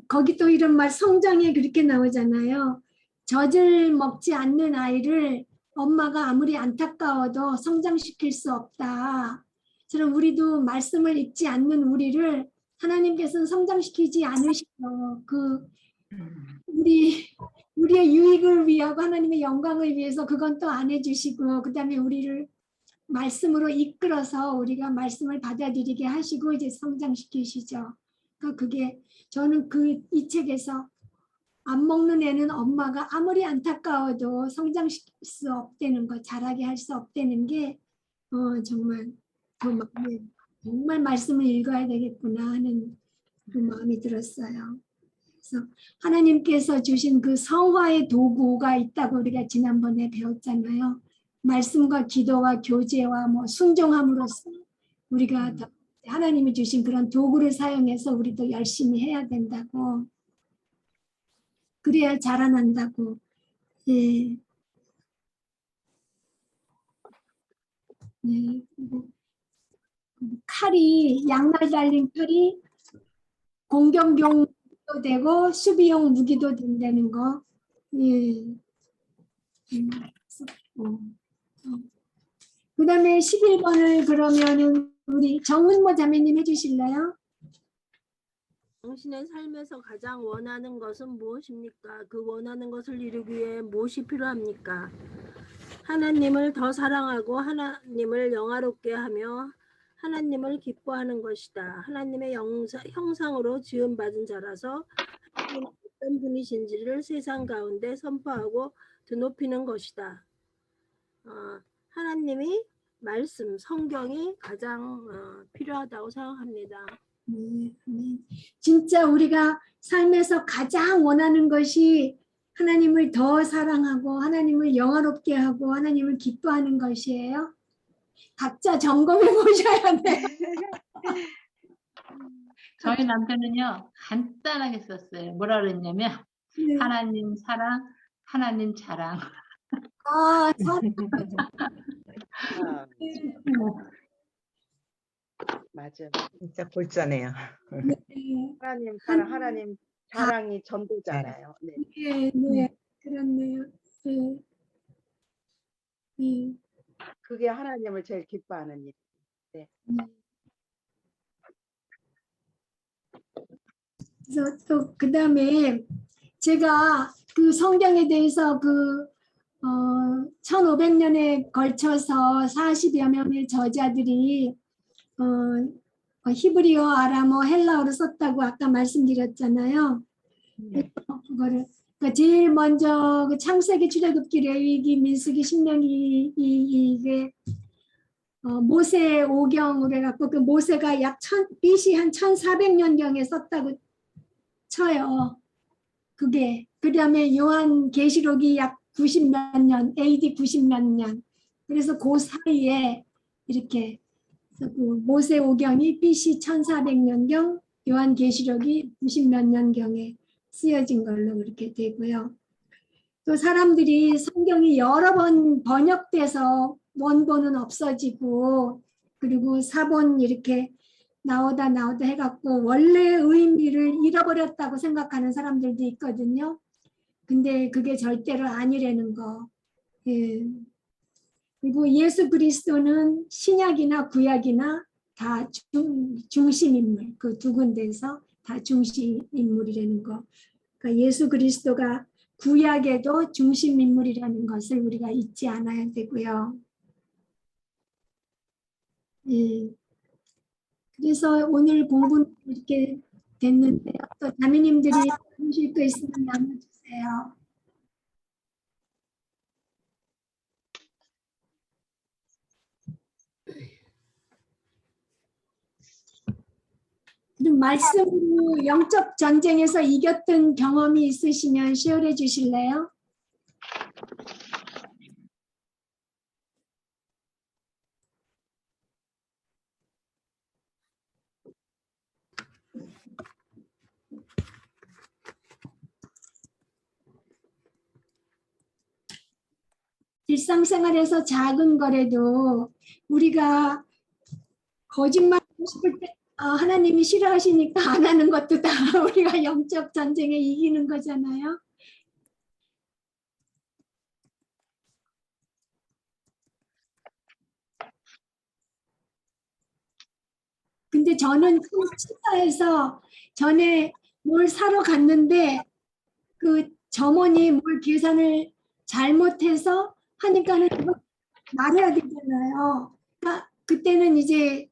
거기 또 이런 말 성경에 그렇게 나오잖아요. 젖을 먹지 않는 아이를 엄마가 아무리 안타까워도 성장시킬 수 없다. 저는 우리도 말씀을 읽지 않는 우리를 하나님께서는 성장시키지 않으시고 우리의 유익을 위하고 하나님의 영광을 위해서 그건 또 안 해주시고 그다음에 우리를 말씀으로 이끌어서 우리가 말씀을 받아들이게 하시고 이제 성장시키시죠. 그게 저는 이 책에서 안 먹는 애는 엄마가 아무리 안타까워도 성장시킬 수 없다는 거, 자라게 할 수 없다는 게 정말 정말 말씀을 읽어야 되겠구나 하는 그 마음이 들었어요. 그래서 하나님께서 주신 그 성화의 도구가 있다고 우리가 지난번에 배웠잖아요. 말씀과 기도와 교제와 뭐 순종함으로써 우리가 하나님이 주신 그런 도구를 사용해서 우리도 열심히 해야 된다고. 그래야 자라난다고. 예. 네. 칼이 양날 달린 칼이 공격용도 되고 수비용 무기도 된다는 거. 예. 그다음에 11번을 그러면은 우리 정은모 자매님 해주실래요? 당신의 삶에서 가장 원하는 것은 무엇입니까? 그 원하는 것을 이루기 위해 무엇이 필요합니까? 하나님을 더 사랑하고 하나님을 영화롭게 하며 하나님을 기뻐하는 것이다. 하나님의 형상으로 지음받은 자라서 하나님은 어떤 분이신지를 세상 가운데 선포하고 드높이는 것이다. 하나님이 말씀, 성경이 가장 필요하다고 생각합니다. 진짜 우리가 삶에서 가장 원하는 것이 하나님을 더 사랑하고 하나님을 영화롭게 하고 하나님을 기뻐하는 것이에요. 각자 점검해 보셔야 돼. 저희 남편은요 간단하게 썼어요. 뭐라 그랬냐면 네. 하나님 사랑, 하나님 자랑. 맞아. 진짜 골자네요. 하나님 사랑, 하나님 자랑이 전부잖아요. 네. 네, 네, 그렇네요. 네. 네. 그게 하나님을 제일 기뻐하는 일. 네. 그래서 또 그다음에 제가 그 성경에 대해서 1500년에 걸쳐서 40여 명의 저자들이 히브리어, 아람어, 헬라어로 썼다고 아까 말씀드렸잖아요. 그거를 그러니까 제일 먼저 그 창세기, 출애굽기, 레위기, 민수기, 신명기 이게 모세 오경으로 해갖고 그 모세가 약 BC 한 1400년경에 썼다고 쳐요. 그게 그다음에 요한 계시록이 약 90몇 년, AD 90몇 년. 그래서 그 사이에 이렇게 그 모세 오경이 BC 1400년경, 요한 계시록이 90몇 년경에 쓰여진 걸로 그렇게 되고요. 또 사람들이 성경이 여러 번 번역돼서 원본은 없어지고 그리고 사본 이렇게 나오다 해갖고 원래 의미를 잃어버렸다고 생각하는 사람들도 있거든요. 근데 그게 절대로 아니라는 거. 예. 그리고 예수 그리스도는 신약이나 구약이나 다 중심인물, 그 두 군데에서 다 중심인물이라는 거. 그러니까 예수 그리스도가 구약에도 중심인물이라는 것을 우리가 잊지 않아야 되고요. 예. 그래서 오늘 공부는 이렇게 됐는데요. 또 자매님들이 하실 거 있으면 나눠주세요. 그럼 말씀으로 영적 전쟁에서 이겼던 경험이 있으시면 쉐어해 주실래요? 일상생활에서 작은 거라도 우리가 거짓말 하고 싶을 때 하나님이 싫어하시니까 안 하는 것도 다 우리가 영적 전쟁에 이기는 거잖아요. 근데 저는 치사해서 전에 뭘 사러 갔는데 그 점원이 뭘 계산을 잘못해서 하니까는 그거 말해야 되잖아요. 그러니까 그때는 이제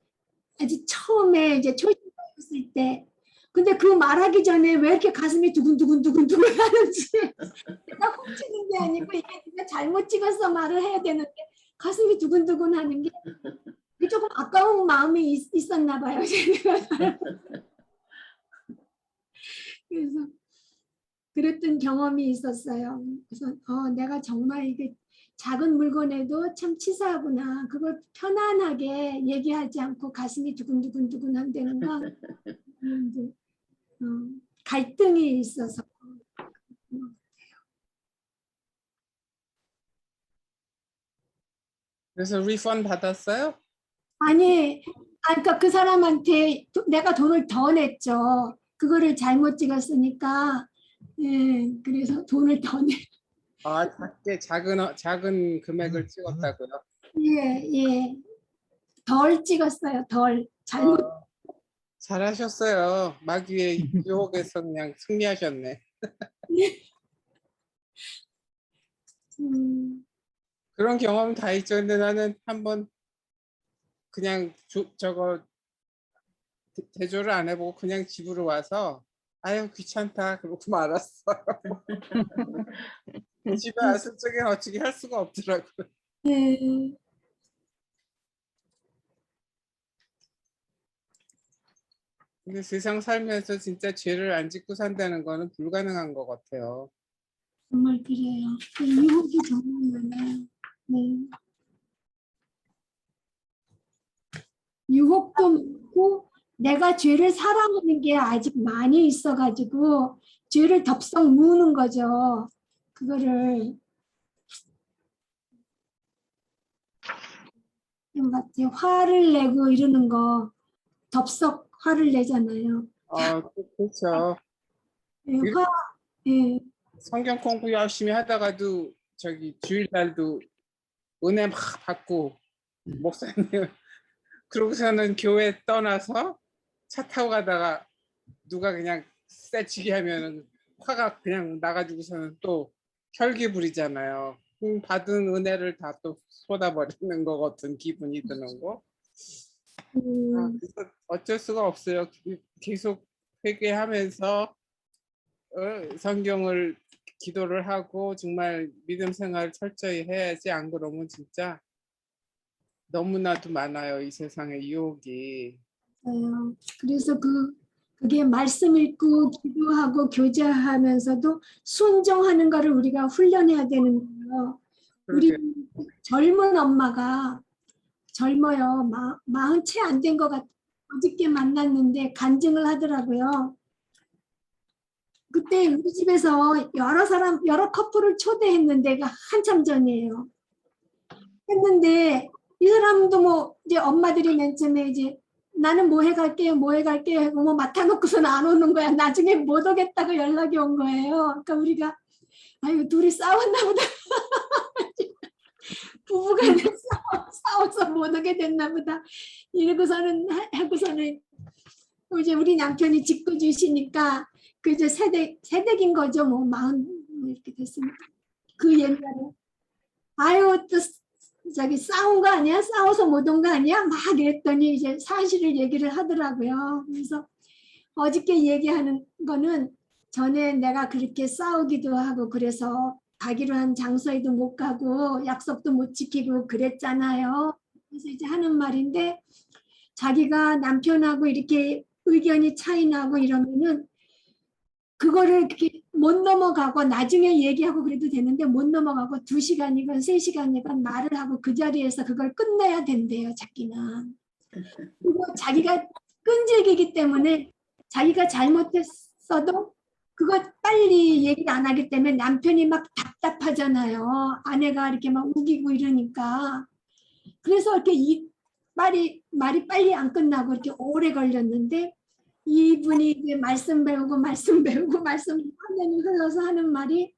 아주 처음에 이제 초심자였을 때. 근데 그 말하기 전에 왜 이렇게 가슴이 두근두근 하는지 내가 훔치는 게 아니고 이게 내가 잘못 찍어서 말을 해야 되는데 가슴이 두근두근 하는 게 조금 아까운 마음이 있었나 봐요. 그래서 그랬던 경험이 있었어요. 그래서 내가 정말 이게 작은 물건에도 참 치사하구나. 그걸 편안하게 얘기하지 않고 가슴이 두근두근 한다는 건 이제, 갈등이 있어서. 그래서 리펀 받았어요? 아니, 그러니까 그 사람한테 내가 돈을 더 냈죠. 그거를 잘못 찍었으니까. 예, 그래서 돈을 더 내. 작은 금액을 찍었다고요? 예. 덜 찍었어요. 덜. 잘못. 잘하셨어요. 마귀의 유혹에서 그냥 승리하셨네. 그런 경험 다 있죠. 근데 나는 한번 그냥 저거 대조를 안 해보고 그냥 집으로 와서 아유 귀찮다 그러고 말았어요. 집에 왔을 적엔 어떻게 할 수가 없더라고요. 네. 근데 세상 살면서 진짜 죄를 안 짓고 산다는 거는 불가능한 것 같아요. 정말 그래요. 유혹이 정말 많아요. 네. 유혹도 많고 내가 죄를 사랑하는 게 아직 많이 있어가지고 죄를 덥석 무는 거죠. 그거를 화를 내고 이러는 거 덥석 화를 내잖아요. 그렇죠. 네, 예. 성경 공부 열심히 하다가도 저기 주일날도 은혜 막 받고 목사님 그러고서는 교회 떠나서 차 타고 가다가 누가 그냥 세치게 하면은 화가 그냥 나가지고서는 또 혈기 부리잖아요. 받은 은혜를 다 또 쏟아버리는 것 같은 기분이 드는 거. 그래서 어쩔 수가 없어요. 계속 회개하면서 성경을 기도를 하고 정말 믿음 생활을 철저히 해야지. 안 그러면 진짜 너무나도 많아요. 이 세상에 유혹이. 그래서 그게 말씀 읽고 기도하고 교제하면서도 순종하는 거를 우리가 훈련해야 되는 거예요. 우리 젊은 엄마가 젊어요. 40 채 안 된 것 같아요. 어저께 만났는데 간증을 하더라고요. 그때 우리 집에서 여러 커플을 초대했는데 한참 전이에요. 했는데 이 사람도 뭐 이제 엄마들이 맨 처음에 이제 나는 뭐 해갈게요 하고 뭐 맡아놓고서는 안 오는 거야. 나중에 못 오겠다고 연락이 온 거예요. 그러니까 우리가 아이고 둘이 싸웠나 보다. 부부간에 싸워서 못 오게 됐나 보다. 이러고서는 이제 우리 남편이 짓궂으시니까 그 이제 세댁인 거죠. 뭐 40 이렇게 됐으니까 그 옛날에 아유 또 저기 싸운 거 아니야? 싸워서 못 온 거 아니야? 막 이랬더니 이제 사실을 얘기를 하더라고요. 그래서 어저께 얘기하는 거는 전에 내가 그렇게 싸우기도 하고 그래서 가기로 한 장소에도 못 가고 약속도 못 지키고 그랬잖아요. 그래서 이제 하는 말인데 자기가 남편하고 이렇게 의견이 차이 나고 이러면은 그거를 이렇게 못 넘어가고 나중에 얘기하고 그래도 되는데 못 넘어가고 2시간이건 3시간이건 말을 하고 그 자리에서 그걸 끝내야 된대요. 자기는. 그리고 자기가 끈질기기 때문에 자기가 잘못했어도 그거 빨리 얘기를 안 하기 때문에 남편이 막 답답하잖아요. 아내가 이렇게 막 우기고 이러니까. 그래서 이렇게 말이 빨리 안 끝나고 이렇게 오래 걸렸는데 이분이 이제 말씀 배우고 말씀 화면이 흘러서 하는 말이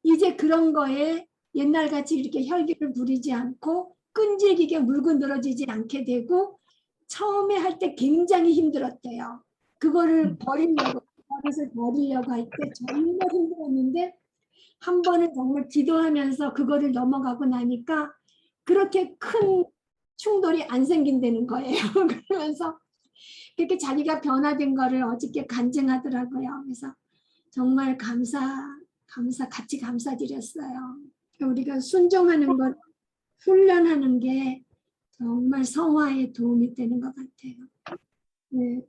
이제 그런 거에 옛날같이 이렇게 혈기를 부리지 않고 끈질기게 물고 늘어지지 않게 되고 처음에 할 때 굉장히 힘들었대요. 그거를 버릇을 버리려고 할 때 정말 힘들었는데 한 번은 정말 기도하면서 그거를 넘어가고 나니까 그렇게 큰 충돌이 안 생긴다는 거예요. 그러면서 그렇게 자기가 변화된 거를 어저께 간증하더라고요. 그래서 정말 같이 감사드렸어요. 우리가 순종하는 것, 훈련하는 게 정말 성화에 도움이 되는 것 같아요. 네.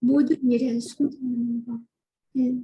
모든 일에 순종하는 것. 네.